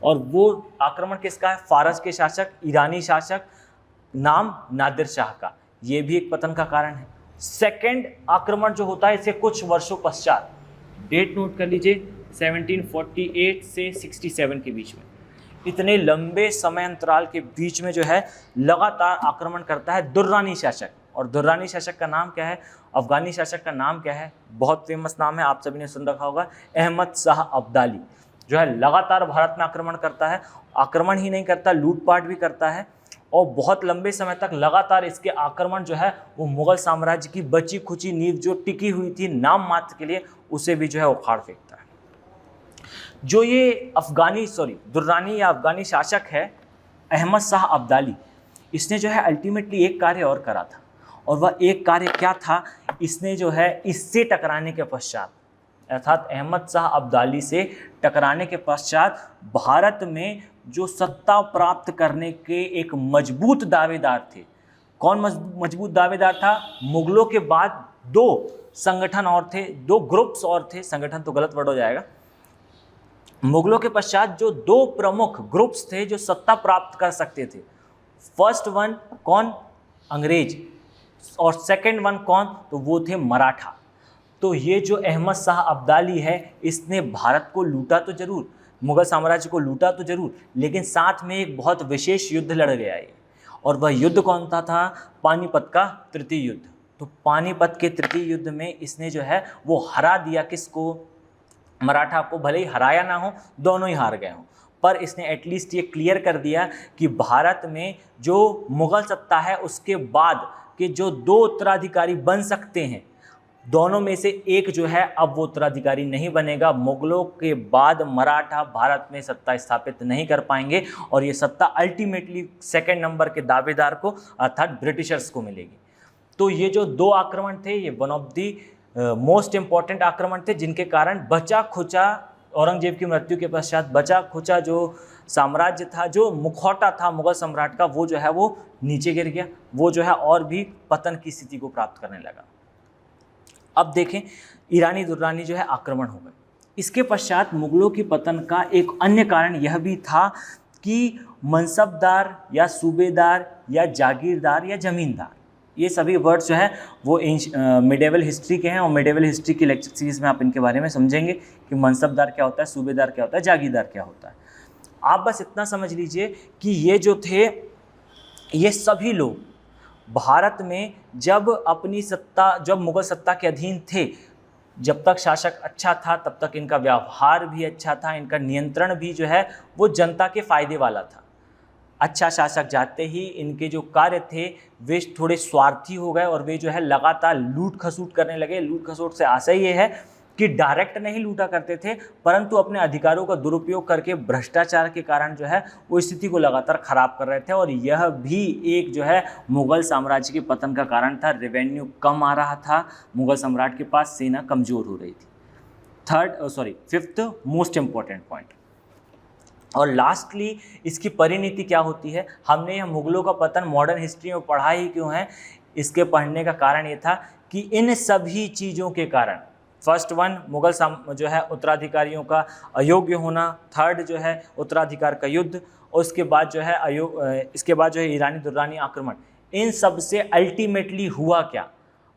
और वो आक्रमण किसका है, फारस के शासक, ईरानी शासक, नाम नादिर शाह का। ये भी एक पतन का कारण है। सेकेंड आक्रमण जो होता है इससे कुछ वर्षों पश्चात, डेट नोट कर लीजिए, 1748 से 67 के बीच में, इतने लंबे समय अंतराल के बीच में जो है लगातार आक्रमण करता है दुर्रानी शासक। और दुर्रानी शासक का नाम क्या है, अफगानी शासक का नाम क्या है, बहुत फेमस नाम है, आप सभी ने सुन रखा होगा, अहमद शाह अब्दाली, जो है लगातार भारत में आक्रमण करता है। आक्रमण ही नहीं करता, लूटपाट भी करता है और बहुत लंबे समय तक लगातार इसके आक्रमण जो है वो मुगल साम्राज्य की बची खुची नींव जो टिकी हुई थी नाम मात्र के लिए, उसे भी जो है उखाड़ फेंकता है। जो ये दुर्रानी या अफगानी शासक है अहमद शाह अब्दाली, इसने जो है अल्टीमेटली एक कार्य और करा था, और वह एक कार्य क्या था, इसने जो है इससे टकराने के पश्चात, अर्थात अहमद शाह अब्दाली से टकराने के पश्चात भारत में जो सत्ता प्राप्त करने के एक मजबूत दावेदार थे। कौन मजबूत दावेदार था? मुगलों के बाद 2 संगठन और थे, 2 ग्रुप्स और थे, संगठन तो गलत वर्ड हो जाएगा। मुगलों के पश्चात जो 2 प्रमुख ग्रुप्स थे जो सत्ता प्राप्त कर सकते थे। फर्स्ट वन कौन? अंग्रेज, और सेकंड वन कौन? तो वो थे मराठा। तो ये जो अहमद शाह अब्दाली है, इसने भारत को लूटा तो जरूर, मुगल साम्राज्य को लूटा तो जरूर, लेकिन साथ में एक बहुत विशेष युद्ध लड़ गया है। और वह युद्ध कौन सा था? पानीपत का तृतीय युद्ध। तो पानीपत के तृतीय युद्ध में इसने जो है वो हरा दिया किसको? मराठा को। भले ही हराया ना हो, दोनों ही हार गए हों, पर इसने एटलीस्ट ये क्लियर कर दिया कि भारत में जो मुगल सत्ता है उसके बाद के जो 2 उत्तराधिकारी बन सकते हैं, दोनों में से एक जो है अब वो उत्तराधिकारी नहीं बनेगा। मुगलों के बाद मराठा भारत में सत्ता स्थापित नहीं कर पाएंगे और ये सत्ता अल्टीमेटली सेकंड नंबर के दावेदार को अर्थात ब्रिटिशर्स को मिलेगी। तो ये जो 2 आक्रमण थे, ये one of the most important आक्रमण थे, जिनके कारण बचा खुचा औरंगजेब की मृत्यु के पश्चात बचा खुचा जो साम्राज्य था, जो मुखौटा था मुगल सम्राट का, वो जो है वो नीचे गिर गया, वो जो है और भी पतन की स्थिति को प्राप्त करने लगा। अब देखें, ईरानी दुर्रानी जो है आक्रमण हो गए। इसके पश्चात मुगलों की पतन का एक अन्य कारण यह भी था कि मनसबदार या सूबेदार या जागीरदार या ज़मींदार, ये सभी वर्ड्स जो है वो मिडेवल हिस्ट्री के हैं, और मिडेवल हिस्ट्री की लेक्चर सीरीज़ में आप इनके बारे में समझेंगे कि मनसबदार क्या होता है, सूबेदार क्या होता है, जागीरदार क्या होता है। आप बस इतना समझ लीजिए कि ये जो थे, ये सभी लोग भारत में जब मुगल सत्ता के अधीन थे, जब तक शासक अच्छा था तब तक इनका व्यवहार भी अच्छा था, इनका नियंत्रण भी जो है वो जनता के फायदे वाला था। अच्छा शासक जाते ही इनके जो कार्य थे वे थोड़े स्वार्थी हो गए, और वे जो है लगातार लूट खसूट करने लगे। लूट खसूट से आशय ये है कि डायरेक्ट नहीं लूटा करते थे, परंतु अपने अधिकारों का दुरुपयोग करके भ्रष्टाचार के कारण जो है वो स्थिति को लगातार खराब कर रहे थे, और यह भी एक जो है मुगल साम्राज्य के पतन का कारण था। रेवेन्यू कम आ रहा था मुगल सम्राट के पास, सेना कमज़ोर हो रही थी। फिफ्थ मोस्ट इम्पॉर्टेंट पॉइंट, और लास्टली इसकी परिणति क्या होती है। हमने यह मुगलों का पतन मॉडर्न हिस्ट्री में पढ़ा ही क्यों है, इसके पढ़ने का कारण ये था कि इन सभी चीज़ों के कारण, फर्स्ट वन मुगल जो है उत्तराधिकारियों का अयोग्य होना, थर्ड जो है उत्तराधिकार का युद्ध, और उसके बाद जो है इसके बाद जो है ईरानी दुर्रानी आक्रमण, इन सब से अल्टीमेटली हुआ क्या।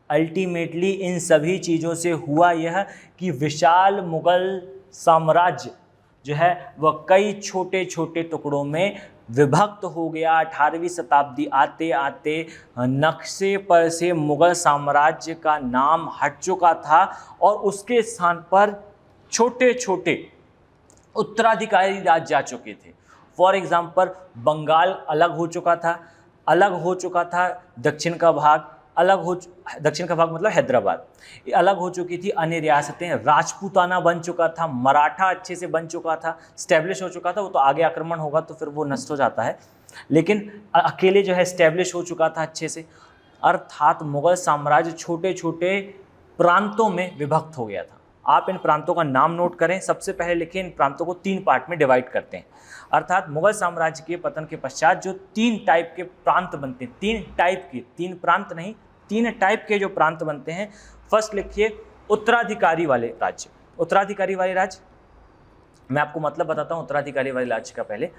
अल्टीमेटली इन सभी चीज़ों से हुआ यह कि विशाल मुगल साम्राज्य जो है वह कई छोटे छोटे टुकड़ों में विभक्त हो गया। 18वीं शताब्दी आते आते नक्शे पर से मुगल साम्राज्य का नाम हट चुका था, और उसके स्थान पर छोटे छोटे उत्तराधिकारी राज्य जा चुके थे। फॉर एग्जाम्पल, बंगाल अलग हो चुका था, दक्षिण का भाग मतलब हैदराबाद, ये अलग हो चुकी थी। अन्य रियासतें, राजपूताना बन चुका था, मराठा अच्छे से बन चुका था, स्टैब्लिश हो चुका था। वो तो आगे आक्रमण होगा तो फिर वो नष्ट हो जाता है, लेकिन अकेले जो है स्टैब्लिश हो चुका था अच्छे से। अर्थात मुगल साम्राज्य छोटे छोटे प्रांतों में विभक्त हो गया था। आप इन प्रांतों का नाम नोट करें। सबसे पहले लिखें, इन प्रांतों को 3 पार्ट में डिवाइड करते हैं। अर्थात मुगल साम्राज्य के पतन के पश्चात जो 3 टाइप के प्रांत बनते हैं, 3 प्रांत नहीं, 3 टाइप के जो प्रांत बनते हैं। फर्स्ट लिखिए उत्तराधिकारी वाले राज्य। उत्तराधिकारी वाले राज्य, मैं आपको मतलब बताता हूँ उत्तराधिकारी वाले राज्य का। पहले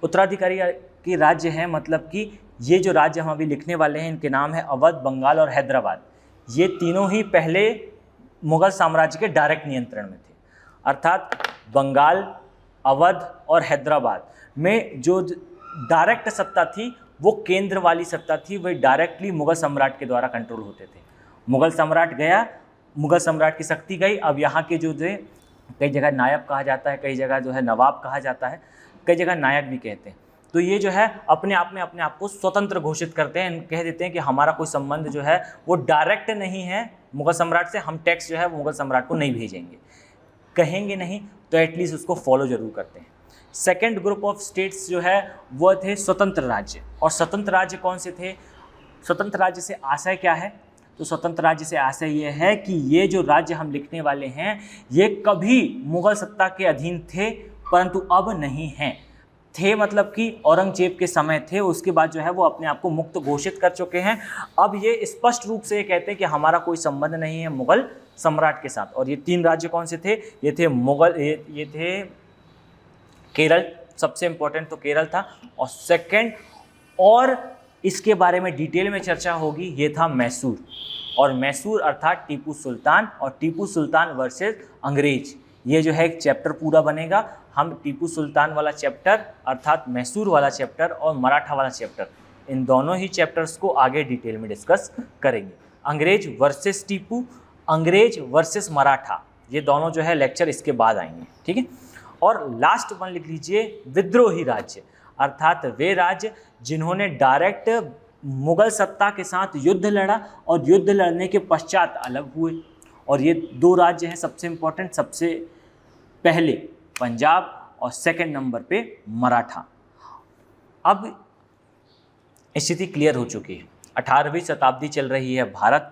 उत्तराधिकारी के राज्य हैं, मतलब कि ये जो राज्य हम अभी लिखने वाले हैं इनके नाम है अवध, बंगाल और हैदराबाद। ये तीनों ही पहले मुगल साम्राज्य के डायरेक्ट नियंत्रण में थे। अर्थात बंगाल, अवध और हैदराबाद में जो डायरेक्ट सत्ता थी वो केंद्र वाली सत्ता थी, वह डायरेक्टली मुगल सम्राट के द्वारा कंट्रोल होते थे। मुगल सम्राट गया, मुगल सम्राट की शक्ति गई। अब यहाँ के जो थे, कई जगह नायब कहा जाता है, कई जगह जो है नवाब कहा जाता है, कई जगह नायक भी कहते हैं। तो ये जो है अपने आप को स्वतंत्र घोषित करते हैं, कह देते हैं कि हमारा कोई संबंध जो है वो डायरेक्ट नहीं है मुगल सम्राट से, हम टैक्स जो है वो मुगल सम्राट को नहीं भेजेंगे। कहेंगे नहीं तो एटलीस्ट उसको फॉलो जरूर करते हैं। सेकेंड ग्रुप ऑफ स्टेट्स जो है वो थे स्वतंत्र राज्य। और स्वतंत्र राज्य कौन से थे? स्वतंत्र राज्य से आशय क्या है? तो स्वतंत्र राज्य से आशय ये है कि ये जो राज्य हम लिखने वाले हैं ये कभी मुगल सत्ता के अधीन थे, परंतु अब नहीं हैं। थे मतलब कि औरंगजेब के समय थे, उसके बाद जो है वो अपने आप को मुक्त घोषित कर चुके हैं। अब ये स्पष्ट रूप से ये कहते हैं कि हमारा कोई संबंध नहीं है मुगल सम्राट के साथ। और ये 3 राज्य कौन से थे? ये थे ये थे केरल, सबसे इंपॉर्टेंट तो केरल था। और सेकंड, और इसके बारे में डिटेल में चर्चा होगी, ये था मैसूर। और मैसूर अर्थात टीपू सुल्तान, और टीपू सुल्तान वर्सेस अंग्रेज, ये जो है एक चैप्टर पूरा बनेगा। हम टीपू सुल्तान वाला चैप्टर अर्थात मैसूर वाला चैप्टर और मराठा वाला चैप्टर, इन दोनों ही चैप्टर्स को आगे डिटेल में डिस्कस करेंगे। अंग्रेज वर्सेस टीपू, अंग्रेज वर्सेस मराठा, ये दोनों जो है लेक्चर इसके बाद आएंगे, ठीक है। और लास्ट वन लिख लीजिए विद्रोही राज्य, अर्थात वे राज्य जिन्होंने डायरेक्ट मुगल सत्ता के साथ युद्ध लड़ा और युद्ध लड़ने के पश्चात अलग हुए। और ये 2 राज्य हैं सबसे इम्पोर्टेंट, सबसे पहले पंजाब और सेकंड नंबर पे मराठा। अब स्थिति क्लियर हो चुकी है। 18वीं शताब्दी चल रही है भारत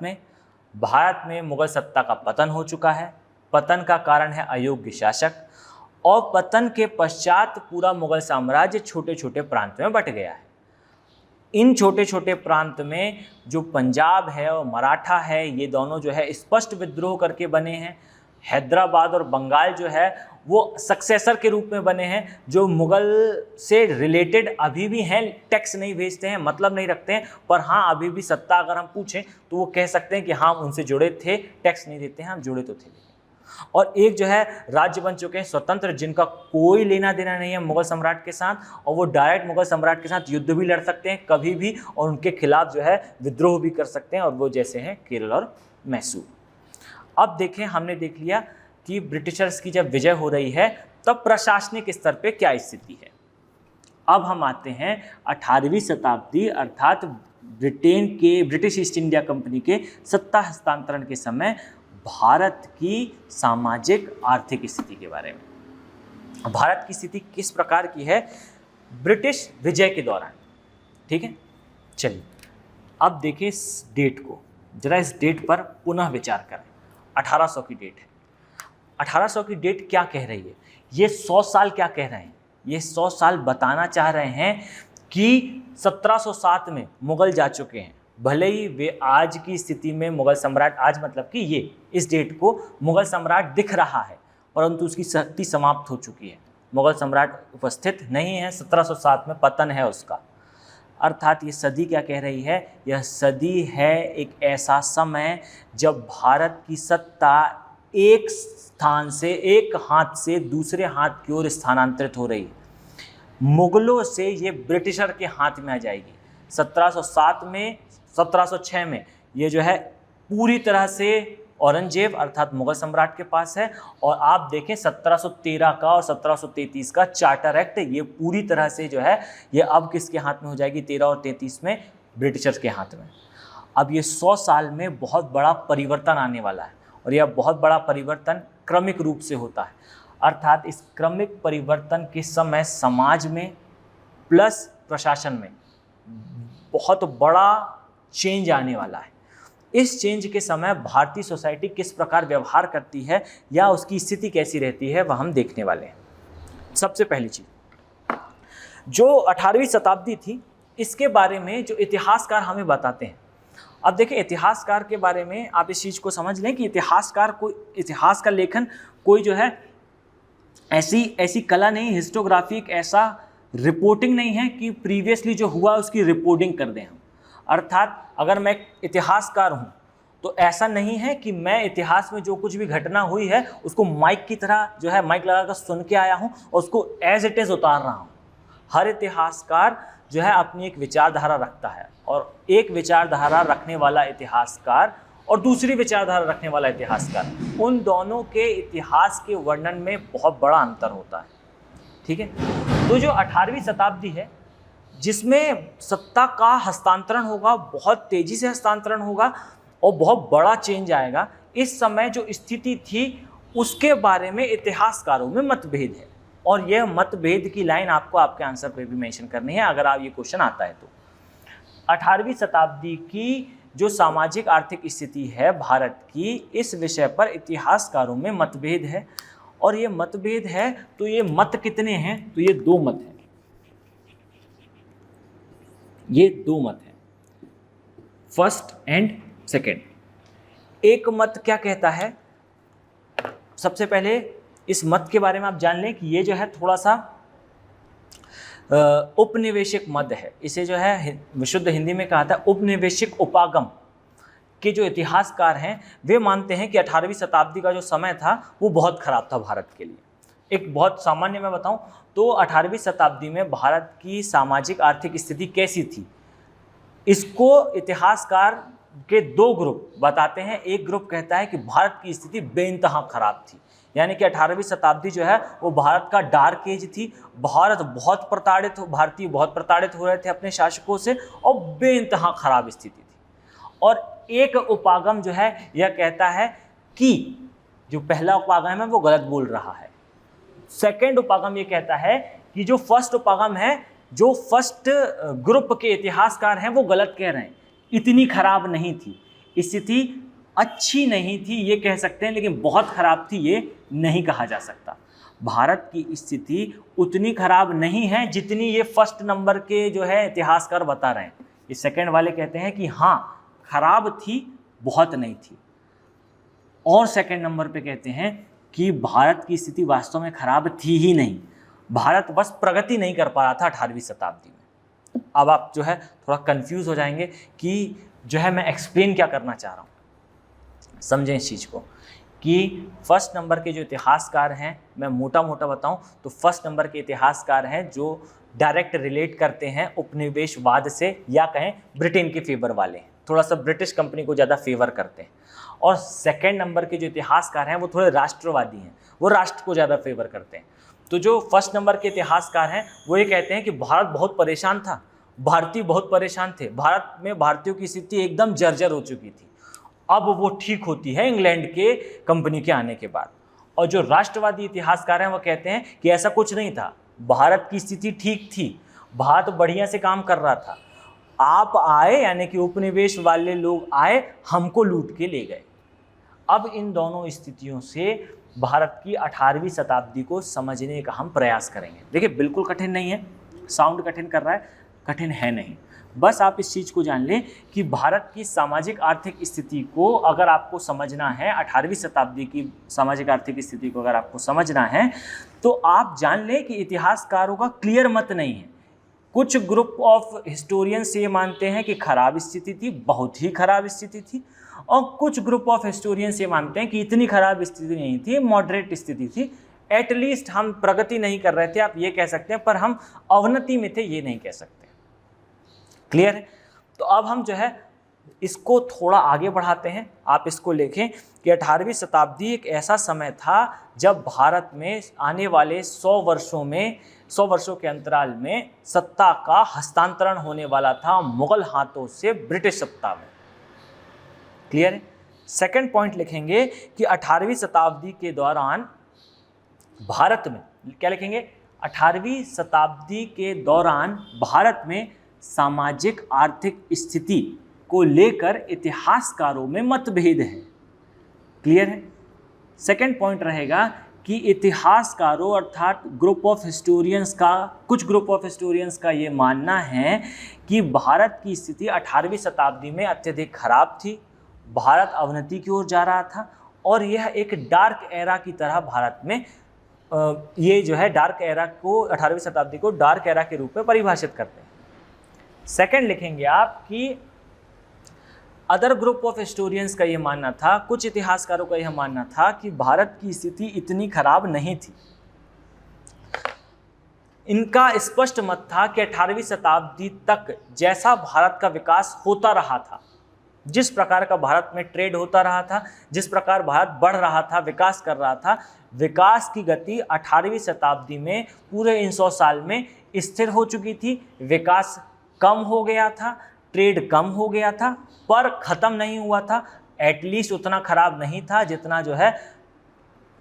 में मुगल सत्ता का पतन हो चुका है। पतन का कारण है अयोग्य शासक, और पतन के पश्चात पूरा मुगल साम्राज्य छोटे छोटे प्रांत में बट गया है। इन छोटे छोटे प्रांत में जो पंजाब है और मराठा है, ये दोनों जो है स्पष्ट विद्रोह करके बने हैं। हैदराबाद और बंगाल जो है वो सक्सेसर के रूप में बने हैं, जो मुगल से रिलेटेड अभी भी हैं, टैक्स नहीं भेजते हैं, मतलब नहीं रखते हैं, पर हाँ अभी भी सत्ता अगर हम पूछें तो वो कह सकते हैं कि हाँ उनसे जुड़े थे, टैक्स नहीं देते हैं, हम जुड़े तो थे। और एक जो है राज्य बन चुके हैं स्वतंत्र, जिनका कोई लेना देना नहीं है मुगल सम्राट के साथ, और वो डायरेक्ट मुगल सम्राट के साथ युद्ध भी लड़ सकते हैं कभी भी, और उनके खिलाफ जो है विद्रोह भी कर सकते हैं, और वो जैसे हैं केरल और मैसूर। अब देखें, हमने देख लिया कि ब्रिटिशर्स की जब विजय हो रही है तब प्रशासनिक स्तर पे क्या स्थिति है। अब हम आते हैं 18वीं शताब्दी अर्थात ब्रिटिश ईस्ट इंडिया कंपनी के सत्ता हस्तांतरण के समय भारत की सामाजिक आर्थिक स्थिति के बारे में। भारत की स्थिति किस प्रकार की है ब्रिटिश विजय के दौरान, ठीक है। चलिए अब देखें इस डेट को, जरा इस डेट पर पुनः विचार करें। 1800 की डेट है। 1800 की डेट क्या कह रही है? ये 100 साल क्या कह रहे हैं? ये 100 साल बताना चाह रहे हैं कि 1707 में मुगल जा चुके हैं। भले ही वे आज की स्थिति में मुगल सम्राट, आज मतलब कि ये इस डेट को मुगल सम्राट दिख रहा है, परंतु उसकी शक्ति समाप्त हो चुकी है। मुगल सम्राट उपस्थित नहीं है, 1707 में पतन है उसका। अर्थात ये सदी क्या कह रही है? यह सदी है एक ऐसा समय जब भारत की सत्ता एक स्थान से, एक हाथ से दूसरे हाथ की ओर स्थानांतरित हो रही है। मुगलों से ये ब्रिटिशर के हाथ में आ जाएगी। 1707 में, 1706 में ये जो है पूरी तरह से औरंगजेब अर्थात मुगल सम्राट के पास है, और आप देखें 1713 का और 1733 का चार्टर एक्ट, ये पूरी तरह से जो है ये अब किसके हाथ में हो जाएगी? 13 और 33 में ब्रिटिशर्स के हाथ में। अब ये 100 साल में बहुत बड़ा परिवर्तन आने वाला है, और यह बहुत बड़ा परिवर्तन क्रमिक रूप से होता है। अर्थात इस क्रमिक परिवर्तन के समय समाज में प्लस प्रशासन में बहुत बड़ा चेंज आने वाला है। इस चेंज के समय भारतीय सोसाइटी किस प्रकार व्यवहार करती है या उसकी स्थिति कैसी रहती है, वह हम देखने वाले हैं। सबसे पहली चीज, जो 18वीं शताब्दी थी, इसके बारे में जो इतिहासकार हमें बताते हैं। अब देखिए, इतिहासकार के बारे में आप इस चीज़ को समझ लें कि इतिहासकार को, इतिहास का लेखन कोई जो है ऐसी कला नहीं, हिस्टोग्राफी एक ऐसा रिपोर्टिंग नहीं है कि प्रीवियसली जो हुआ उसकी रिपोर्टिंग कर दें हम। अर्थात अगर मैं इतिहासकार हूँ तो ऐसा नहीं है कि मैं इतिहास में जो कुछ भी घटना हुई है उसको माइक की तरह जो है माइक लगाकर सुन के आया हूँ और उसको एज इट इज़ उतार रहा हूँ। हर इतिहासकार जो है अपनी एक विचारधारा रखता है, और एक विचारधारा रखने वाला इतिहासकार और दूसरी विचारधारा रखने वाला इतिहासकार, उन दोनों के इतिहास के वर्णन में बहुत बड़ा अंतर होता है, ठीक है। तो जो 18वीं शताब्दी है जिसमें सत्ता का हस्तांतरण होगा, बहुत तेज़ी से हस्तांतरण होगा और बहुत बड़ा चेंज आएगा, इस समय जो स्थिति थी उसके बारे में इतिहासकारों में मतभेद है, और यह मतभेद की लाइन आपको आपके आंसर पे भी मेंशन करनी है अगर आप ये क्वेश्चन आता है तो। 18वीं शताब्दी की जो सामाजिक आर्थिक स्थिति है भारत की, इस विषय पर इतिहासकारों में मतभेद है, और ये मतभेद है तो ये मत कितने हैं? तो ये 2 मत हैं, ये 2 मत हैं, फर्स्ट एंड सेकेंड। एक मत क्या कहता है? सबसे पहले इस मत के बारे में आप जान लें कि ये जो है थोड़ा सा उपनिवेशिक मत है। इसे जो है विशुद्ध हिंदी में कहा था उपनिवेशिक उपागम के जो इतिहासकार हैं वे मानते हैं कि 18वीं शताब्दी का जो समय था वो बहुत खराब था भारत के लिए। एक बहुत सामान्य मैं बताऊं तो 18वीं शताब्दी में भारत की सामाजिक आर्थिक स्थिति कैसी थी, इसको इतिहासकार के 2 ग्रुप बताते हैं। एक ग्रुप कहता है कि भारत की स्थिति बेइंतहा खराब थी, यानी कि 18वीं शताब्दी जो है वो भारत का डार्क एज थी। भारतीय बहुत प्रताड़ित हो रहे थे अपने शासकों से और बेइंतहा खराब स्थिति थी। और एक उपागम जो है यह कहता है कि जो पहला उपागम है वो गलत बोल रहा है। सेकेंड उपागम ये कहता है कि जो फर्स्ट उपागम है, जो फर्स्ट ग्रुप के इतिहासकार हैं वो गलत कह रहे हैं, इतनी खराब नहीं थी स्थिति, अच्छी नहीं थी ये कह सकते हैं, लेकिन बहुत खराब थी ये नहीं कहा जा सकता। भारत की स्थिति उतनी खराब नहीं है जितनी ये फर्स्ट नंबर के जो है इतिहासकार बता रहे हैं। ये सेकंड वाले कहते हैं कि हाँ खराब थी, बहुत नहीं थी। और सेकंड नंबर पे कहते हैं कि भारत की स्थिति वास्तव में खराब थी ही नहीं, भारत बस प्रगति नहीं कर पा रहा था 18वीं शताब्दी में। अब आप जो है थोड़ा कंफ्यूज हो जाएंगे कि जो है मैं एक्सप्लेन क्या करना चाह रहा हूँ। समझें इस चीज़ को कि फर्स्ट नंबर के जो इतिहासकार हैं, मैं मोटा मोटा बताऊं तो फर्स्ट नंबर के इतिहासकार हैं जो डायरेक्ट रिलेट करते हैं उपनिवेशवाद से, या कहें ब्रिटेन के फेवर वाले हैं, थोड़ा सा ब्रिटिश कंपनी को ज़्यादा फेवर करते हैं। और सेकेंड नंबर के जो इतिहासकार हैं वो थोड़े राष्ट्रवादी हैं, वो राष्ट्र को ज़्यादा फेवर करते हैं। तो जो फर्स्ट नंबर के इतिहासकार हैं वो ये कहते हैं कि भारत बहुत परेशान था, भारतीय बहुत परेशान थे, भारत में भारतीयों की स्थिति एकदम जर्जर हो चुकी थी, अब वो ठीक होती है इंग्लैंड के कंपनी के आने के बाद। और जो राष्ट्रवादी इतिहासकार हैं वो कहते हैं कि ऐसा कुछ नहीं था, भारत की स्थिति ठीक थी, भारत बढ़िया से काम कर रहा था, आप आए यानी कि उपनिवेश वाले लोग आए, हमको लूट के ले गए। अब इन दोनों स्थितियों से भारत की 18वीं शताब्दी को समझने का हम प्रयास करेंगे। देखिए बिल्कुल कठिन नहीं है, साउंड कठिन कर रहा है, कठिन है नहीं, बस आप इस चीज़ को जान लें कि भारत की सामाजिक आर्थिक स्थिति को अगर आपको समझना है, 18वीं शताब्दी की सामाजिक आर्थिक स्थिति को अगर आपको समझना है तो आप जान लें कि इतिहासकारों का क्लियर मत नहीं है। कुछ ग्रुप ऑफ हिस्टोरियंस ये मानते हैं कि खराब स्थिति थी, बहुत ही खराब स्थिति थी, और कुछ ग्रुप ऑफ हिस्टोरियंस ये मानते हैं कि इतनी खराब स्थिति नहीं थी, मॉडरेट स्थिति थी, एटलीस्ट हम प्रगति नहीं कर रहे थे, आप ये कह सकते हैं, पर हम अवनति में थे ये नहीं कह सकते। क्लियर है? तो अब हम जो है इसको थोड़ा आगे बढ़ाते हैं। आप इसको लिखें कि 18वीं शताब्दी एक ऐसा समय था जब भारत में आने वाले 100 वर्षों के अंतराल में सत्ता का हस्तांतरण होने वाला था मुगल हाथों से ब्रिटिश सत्ता में। क्लियर है? सेकंड पॉइंट लिखेंगे कि 18वीं शताब्दी के दौरान भारत में क्या लिखेंगे, 18वीं शताब्दी के दौरान भारत में सामाजिक आर्थिक स्थिति को लेकर इतिहासकारों में मतभेद है। क्लियर है? सेकंड पॉइंट रहेगा कि इतिहासकारों अर्थात कुछ ग्रुप ऑफ हिस्टोरियंस का ये मानना है कि भारत की स्थिति 18वीं शताब्दी में अत्यधिक खराब थी, भारत अवनति की ओर जा रहा था, और यह एक डार्क एरा की तरह भारत में ये जो है डार्क एरा को 18वीं शताब्दी को डार्क एरा के रूप में परिभाषित करते हैं। सेकंड लिखेंगे आप कि अदर ग्रुप ऑफ हिस्टोरियंस का यह मानना था, कुछ इतिहासकारों का यह मानना था कि भारत की स्थिति इतनी खराब नहीं थी। इनका स्पष्ट मत था कि 18वीं शताब्दी तक जैसा भारत का विकास होता रहा था, जिस प्रकार का भारत में ट्रेड होता रहा था, जिस प्रकार भारत बढ़ रहा था, विकास कर रहा था, विकास की गति 18वीं शताब्दी में पूरे इन 100 साल में स्थिर हो चुकी थी। विकास कम हो गया था, ट्रेड कम हो गया था, पर ख़त्म नहीं हुआ था, एटलीस्ट उतना खराब नहीं था जितना जो है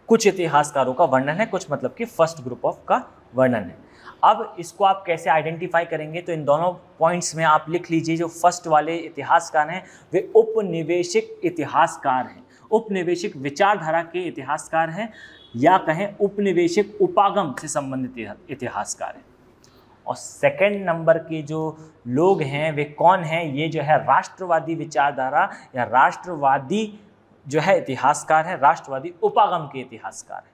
कुछ इतिहासकारों का वर्णन है, कुछ मतलब कि फर्स्ट ग्रुप ऑफ का वर्णन है। अब इसको आप कैसे आइडेंटिफाई करेंगे, तो इन दोनों पॉइंट्स में आप लिख लीजिए, जो फर्स्ट वाले इतिहासकार हैं वे उपनिवेशिक इतिहासकार हैं, उपनिवेशिक विचारधारा के इतिहासकार हैं, या कहें उपनिवेशिक उपागम से संबंधित इतिहासकार हैं। और सेकंड नंबर के जो लोग हैं वे कौन हैं, ये जो है राष्ट्रवादी विचारधारा या राष्ट्रवादी जो है इतिहासकार है, राष्ट्रवादी उपागम के इतिहासकार है।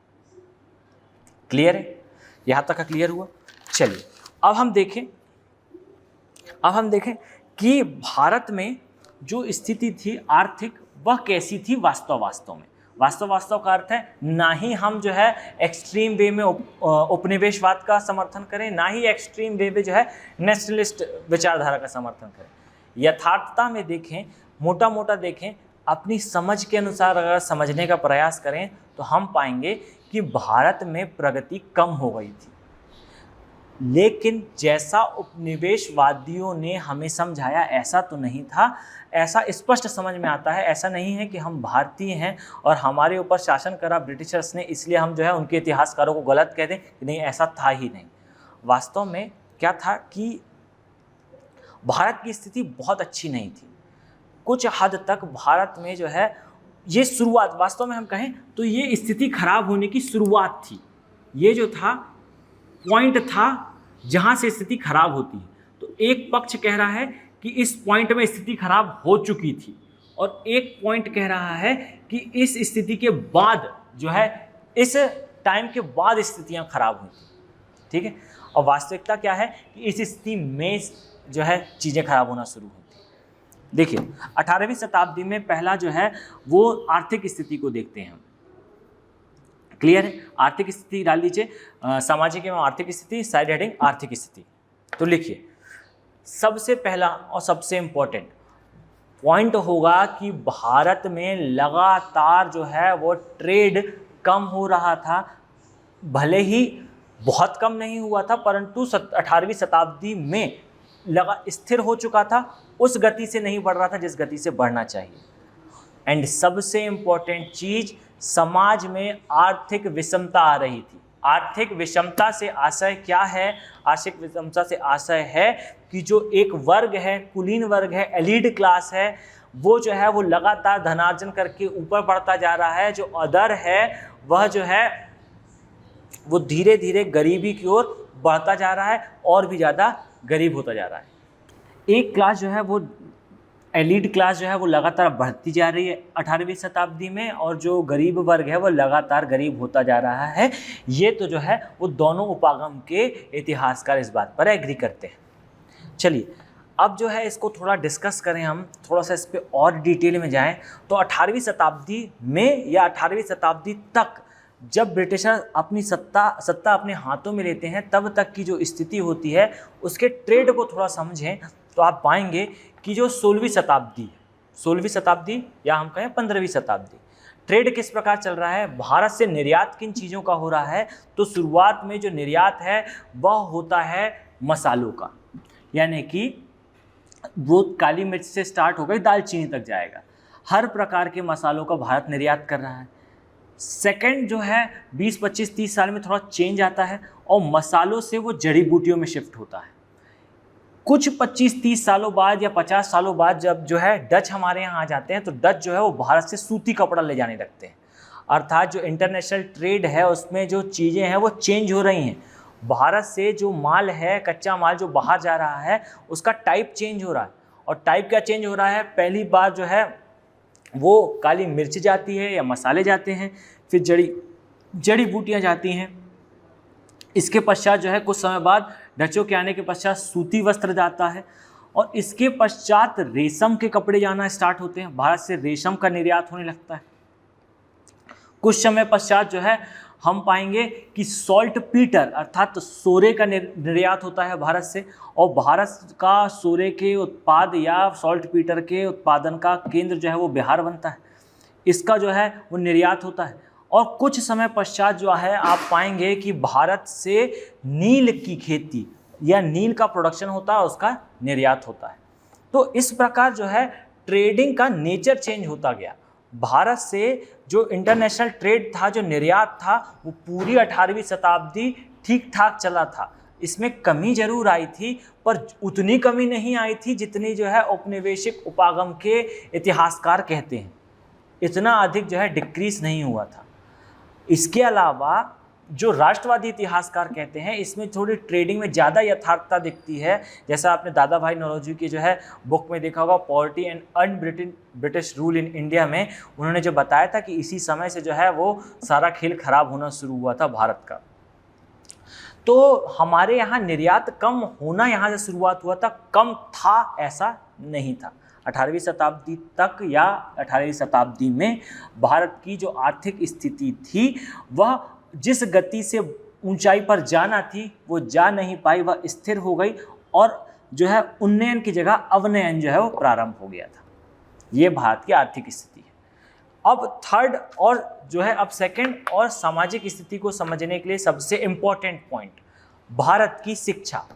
क्लियर है? यहाँ तक का क्लियर हुआ? चलिए अब हम देखें कि भारत में जो स्थिति थी आर्थिक वह कैसी थी वास्तव में। वास्तव का अर्थ है ना ही हम जो है एक्सट्रीम वे में उपनिवेशवाद का समर्थन करें, ना ही एक्सट्रीम वे में जो है नेशनलिस्ट विचारधारा का समर्थन करें। यथार्थता में देखें, मोटा मोटा देखें, अपनी समझ के अनुसार अगर समझने का प्रयास करें तो हम पाएंगे कि भारत में प्रगति कम हो गई थी, लेकिन जैसा उपनिवेशवादियों ने हमें समझाया ऐसा तो नहीं था। ऐसा स्पष्ट समझ में आता है, ऐसा नहीं है कि हम भारतीय हैं और हमारे ऊपर शासन करा ब्रिटिशर्स ने, इसलिए हम जो है उनके इतिहासकारों को गलत कह दें कि नहीं, ऐसा था ही नहीं। वास्तव में क्या था कि भारत की स्थिति बहुत अच्छी नहीं थी। कुछ हद तक भारत में जो है ये शुरुआत, वास्तव में हम कहें तो ये स्थिति खराब होने की शुरुआत थी। ये जो था पॉइंट था जहाँ से स्थिति खराब होती है। तो एक पक्ष कह रहा है कि इस पॉइंट में स्थिति खराब हो चुकी थी, और एक पॉइंट कह रहा है कि इस स्थिति के बाद जो है, इस टाइम के बाद स्थितियाँ खराब हुई थी। ठीक है, और वास्तविकता क्या है कि इस स्थिति में जो है चीज़ें खराब होना शुरू होती हैं। देखिए 18वीं शताब्दी में पहला जो है वो आर्थिक स्थिति को देखते हैं हम। क्लियर है? आर्थिक स्थिति डाल लीजिए, सामाजिक एवं आर्थिक स्थिति, साइड हेडिंग आर्थिक स्थिति। तो लिखिए सबसे पहला और सबसे इम्पोर्टेंट पॉइंट होगा कि भारत में लगातार जो है वो ट्रेड कम हो रहा था। भले ही बहुत कम नहीं हुआ था, परंतु 18वीं शताब्दी में स्थिर हो चुका था, उस गति से नहीं बढ़ रहा था जिस गति से बढ़ना चाहिए। एंड सबसे इम्पोर्टेंट चीज, समाज में आर्थिक विषमता आ रही थी। आर्थिक विषमता से आशय क्या है? आर्थिक विषमता से आशय है कि जो एक वर्ग है, कुलीन वर्ग है, एलीट क्लास है, वो जो है वो लगातार धनार्जन करके ऊपर बढ़ता जा रहा है। जो अदर है वह जो है वो धीरे धीरे गरीबी की ओर बढ़ता जा रहा है और भी ज़्यादा गरीब होता जा रहा है। एक क्लास जो है वो एलीट क्लास जो है वो लगातार बढ़ती जा रही है 18वीं शताब्दी में, और जो गरीब वर्ग है वो लगातार गरीब होता जा रहा है। ये तो जो है वो दोनों उपागम के इतिहासकार इस बात पर एग्री करते हैं। चलिए अब जो है इसको थोड़ा डिस्कस करें, हम थोड़ा सा इस पर और डिटेल में जाएं। तो 18वीं शताब्दी में या 18वीं शताब्दी तक जब ब्रिटिशर अपनी सत्ता अपने हाथों में लेते हैं, तब तक की जो स्थिति होती है उसके ट्रेड को थोड़ा समझें तो आप पाएंगे कि जो 16वीं शताब्दी या हम कहें 15वीं शताब्दी, ट्रेड किस प्रकार चल रहा है, भारत से निर्यात किन चीज़ों का हो रहा है। तो शुरुआत में जो निर्यात है वह होता है मसालों का, यानी कि वो काली मिर्च से स्टार्ट होकर दालचीनी तक जाएगा। हर प्रकार के मसालों का भारत निर्यात कर रहा है। सेकंड जो है 20, 25, 30 साल में थोड़ा चेंज आता है और मसालों से वो जड़ी बूटियों में शिफ्ट होता है। कुछ 25-30 सालों बाद या 50 सालों बाद जब जो है डच हमारे यहाँ आ जाते हैं, तो डच जो है वो भारत से सूती कपड़ा ले जाने लगते हैं। अर्थात जो इंटरनेशनल ट्रेड है उसमें जो चीज़ें हैं वो चेंज हो रही हैं। भारत से जो माल है, कच्चा माल जो बाहर जा रहा है, उसका टाइप चेंज हो रहा है। और टाइप क्या चेंज हो रहा है? पहली बार जो है वो काली मिर्च जाती है या मसाले जाते हैं, फिर जड़ी बूटियाँ जाती हैं। इसके पश्चात जो है कुछ समय बाद डचों के आने के पश्चात सूती वस्त्र जाता है, और इसके पश्चात रेशम के कपड़े जाना स्टार्ट होते हैं। भारत से रेशम का निर्यात होने लगता है। कुछ समय पश्चात जो है हम पाएंगे कि सॉल्ट पीटर अर्थात सोरे का निर्यात होता है भारत से, और भारत का सोरे के उत्पाद या सॉल्ट पीटर के उत्पादन का केंद्र जो है वो बिहार बनता है। इसका जो है वो निर्यात होता है। और कुछ समय पश्चात जो है आप पाएंगे कि भारत से नील की खेती या नील का प्रोडक्शन होता है, उसका निर्यात होता है। तो इस प्रकार जो है ट्रेडिंग का नेचर चेंज होता गया। भारत से जो इंटरनेशनल ट्रेड था, जो निर्यात था, वो पूरी 18वीं शताब्दी ठीक ठाक चला था। इसमें कमी जरूर आई थी, पर उतनी कमी नहीं आई थी जितनी जो है औपनिवेशिक उपागम के इतिहासकार कहते हैं। इतना अधिक जो है डिक्रीज नहीं हुआ था। इसके अलावा जो राष्ट्रवादी इतिहासकार कहते हैं, इसमें थोड़ी ट्रेडिंग में ज़्यादा यथार्थता दिखती है। जैसा आपने दादा भाई नौरोजी की जो है बुक में देखा होगा, poverty and British rule in India में, उन्होंने जो बताया था कि इसी समय से जो है वो सारा खेल खराब होना शुरू हुआ था भारत का। तो हमारे यहाँ निर्यात कम होना यहाँ से शुरुआत हुआ था, कम था ऐसा नहीं था। 18वीं शताब्दी तक या 18वीं शताब्दी में भारत की जो आर्थिक स्थिति थी वह जिस गति से ऊंचाई पर जाना थी वो जा नहीं पाई, वह स्थिर हो गई, और जो है उन्नयन की जगह अवनयन जो है वो प्रारंभ हो गया था। ये भारत की आर्थिक स्थिति है। अब थर्ड और जो है अब सेकंड और सामाजिक स्थिति को समझने के लिए सबसे इम्पोर्टेंट पॉइंट, भारत की शिक्षा।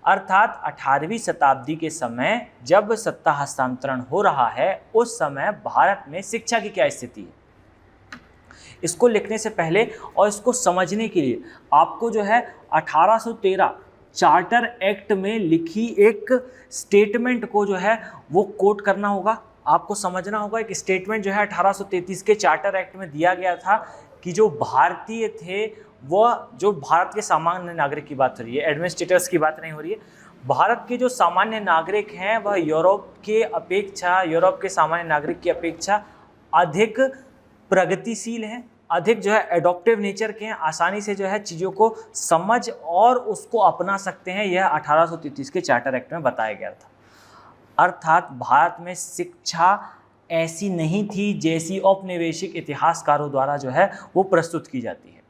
अर्थात 18वीं शताब्दी के समय जब सत्ता हस्तांतरण हो रहा है, उस समय भारत में शिक्षा की क्या स्थिति है। इसको लिखने से पहले और इसको समझने के लिए आपको जो है 1813 चार्टर एक्ट में लिखी एक स्टेटमेंट को जो है वो कोट करना होगा। आपको समझना होगा, एक स्टेटमेंट जो है 1833 के चार्टर एक्ट में दिया गया था कि जो भारतीय थे वह जो भारत के सामान्य नागरिक की बात हो रही है, एडमिनिस्ट्रेटर्स की बात नहीं हो रही है। भारत के जो सामान्य नागरिक हैं वह यूरोप के सामान्य नागरिक की अपेक्षा अधिक प्रगतिशील हैं, अधिक जो है एडॉप्टिव नेचर के हैं, आसानी से जो है चीज़ों को समझ और उसको अपना सकते हैं। यह 1833 के चार्टर एक्ट में बताया गया था। अर्थात भारत में शिक्षा ऐसी नहीं थी जैसी औपनिवेशिक इतिहासकारों द्वारा जो है वो प्रस्तुत की जाती है।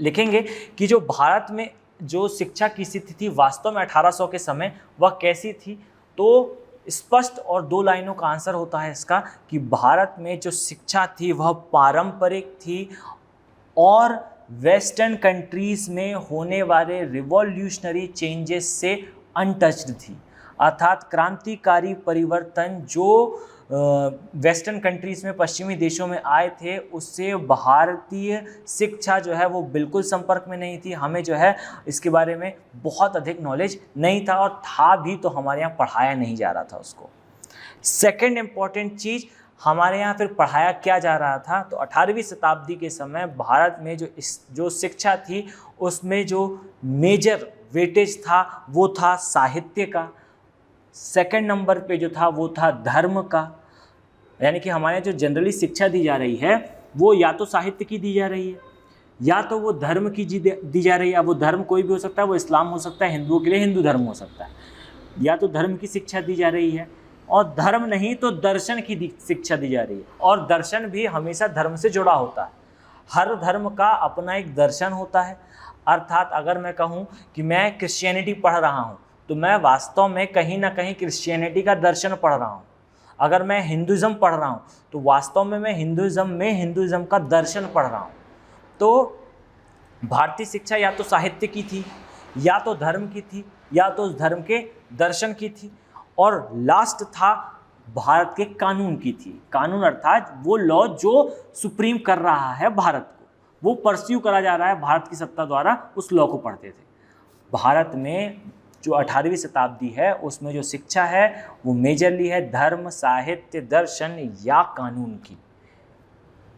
लिखेंगे कि जो भारत में जो शिक्षा की स्थिति थी वास्तव में 1800 के समय वह कैसी थी, तो स्पष्ट और 2 लाइनों का आंसर होता है इसका कि भारत में जो शिक्षा थी वह पारंपरिक थी और वेस्टर्न कंट्रीज़ में होने वाले रिवॉल्यूशनरी चेंजेस से अनटच्ड थी। अर्थात क्रांतिकारी परिवर्तन जो वेस्टर्न कंट्रीज़ में, पश्चिमी देशों में आए थे, उससे भारतीय शिक्षा जो है वो बिल्कुल संपर्क में नहीं थी। हमें जो है इसके बारे में बहुत अधिक नॉलेज नहीं था, और था भी तो हमारे यहाँ पढ़ाया नहीं जा रहा था उसको। सेकंड इम्पॉर्टेंट चीज़, हमारे यहाँ फिर पढ़ाया क्या जा रहा था, तो 18वीं शताब्दी के समय भारत में जो शिक्षा थी उसमें जो मेजर वेटेज था वो था साहित्य का। सेकंड नंबर पे जो था वो था धर्म का, यानी कि हमारे जो जनरली शिक्षा दी जा रही है वो या तो साहित्य की दी जा रही है या तो वो धर्म की दी जा रही है। अब वो धर्म कोई भी हो सकता है, वो इस्लाम हो सकता है, हिंदुओं के लिए हिंदू धर्म हो सकता है। या तो धर्म की शिक्षा दी जा रही है, और धर्म नहीं तो दर्शन की शिक्षा दी जा रही है, और दर्शन भी हमेशा धर्म से जुड़ा होता है। हर धर्म का अपना एक दर्शन होता है। अर्थात अगर मैं कहूँ कि मैं क्रिश्चियनिटी पढ़ रहा हूँ तो मैं वास्तव में कहीं ना कहीं क्रिश्चियनिटी का दर्शन पढ़ रहा हूँ। अगर मैं हिंदुज़म पढ़ रहा हूँ तो वास्तव में मैं हिंदुज़म का दर्शन पढ़ रहा हूँ। तो भारतीय शिक्षा या तो साहित्य की थी, या तो धर्म की थी, या तो उस धर्म के दर्शन की थी, और लास्ट था भारत के कानून की थी। कानून अर्थात वो लॉ जो सुप्रीम कर रहा है भारत को, वो परस्यू करा जा रहा है भारत की सत्ता द्वारा, उस लॉ को पढ़ते थे। भारत में जो 18वीं शताब्दी है उसमें जो शिक्षा है वो मेजरली है धर्म, साहित्य, दर्शन या कानून की।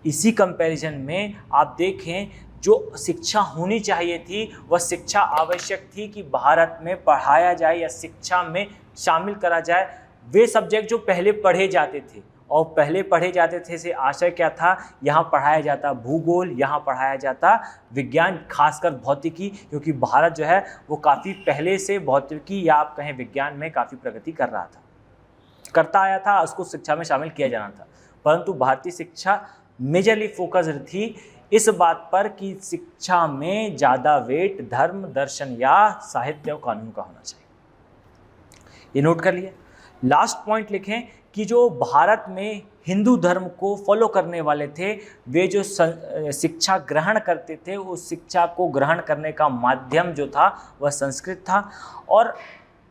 इसी कंपैरिजन में आप देखें जो शिक्षा होनी चाहिए थी वह शिक्षा आवश्यक थी कि भारत में पढ़ाया जाए या शिक्षा में शामिल करा जाए वे सब्जेक्ट जो पहले पढ़े जाते थे। और पहले पढ़े जाते थे से आशय क्या था, यहाँ पढ़ाया जाता भूगोल, यहाँ पढ़ाया जाता विज्ञान, खासकर भौतिकी, क्योंकि भारत जो है वो काफ़ी पहले से भौतिकी या आप कहें विज्ञान में काफ़ी प्रगति करता आया था, उसको शिक्षा में शामिल किया जाना था। परंतु भारतीय शिक्षा मेजरली फोकस्ड थी इस बात पर कि शिक्षा में ज़्यादा वेट धर्म, दर्शन या साहित्य और कानून का होना चाहिए। ये नोट कर लिए। लास्ट पॉइंट लिखें कि जो भारत में हिंदू धर्म को फॉलो करने वाले थे वे जो शिक्षा ग्रहण करते थे, उस शिक्षा को ग्रहण करने का माध्यम जो था वह संस्कृत था। और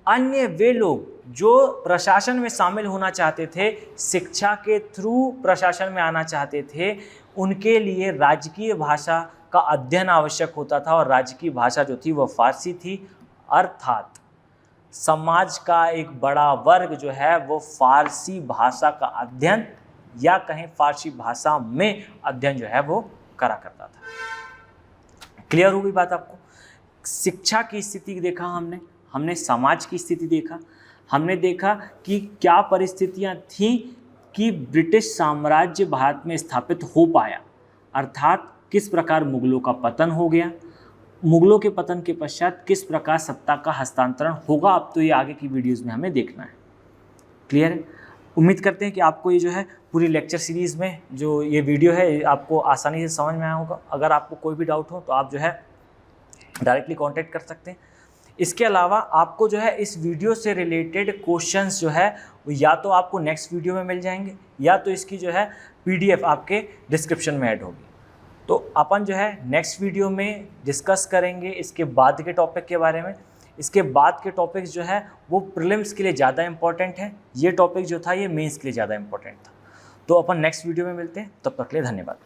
अन्य वे लोग जो प्रशासन में शामिल होना चाहते थे, शिक्षा के थ्रू प्रशासन में आना चाहते थे, उनके लिए राजकीय भाषा का अध्ययन आवश्यक होता था, और राजकीय भाषा जो थी वह फारसी थी। अर्थात समाज का एक बड़ा वर्ग जो है वो फारसी भाषा का अध्ययन या कहें फारसी भाषा में अध्ययन जो है वो करा करता था। क्लियर हो गई बात आपको? शिक्षा की स्थिति देखा हमने समाज की स्थिति देखा, हमने देखा कि क्या परिस्थितियां थीं कि ब्रिटिश साम्राज्य भारत में स्थापित हो पाया, अर्थात किस प्रकार मुगलों का पतन हो गया, मुगलों के पतन के पश्चात किस प्रकार सत्ता का हस्तांतरण होगा। अब तो ये आगे की वीडियोस में हमें देखना है। क्लियर है? उम्मीद करते हैं कि आपको ये जो है पूरी लेक्चर सीरीज़ में जो ये वीडियो है आपको आसानी से समझ में आया होगा। अगर आपको कोई भी डाउट हो तो आप जो है डायरेक्टली कांटेक्ट कर सकते हैं। इसके अलावा आपको जो है इस वीडियो से रिलेटेड क्वेश्चंस जो है या तो आपको नेक्स्ट वीडियो में मिल जाएंगे या तो इसकी जो है PDF आपके डिस्क्रिप्शन में ऐड होगी। तो अपन जो है नेक्स्ट वीडियो में डिस्कस करेंगे इसके बाद के टॉपिक के बारे में। इसके बाद के टॉपिक्स जो है वो प्रीलिम्स के लिए ज़्यादा इंपॉर्टेंट है, ये टॉपिक जो था ये मेंस के लिए ज़्यादा इंपॉर्टेंट था। तो अपन नेक्स्ट वीडियो में मिलते हैं, तब तक के लिए धन्यवाद।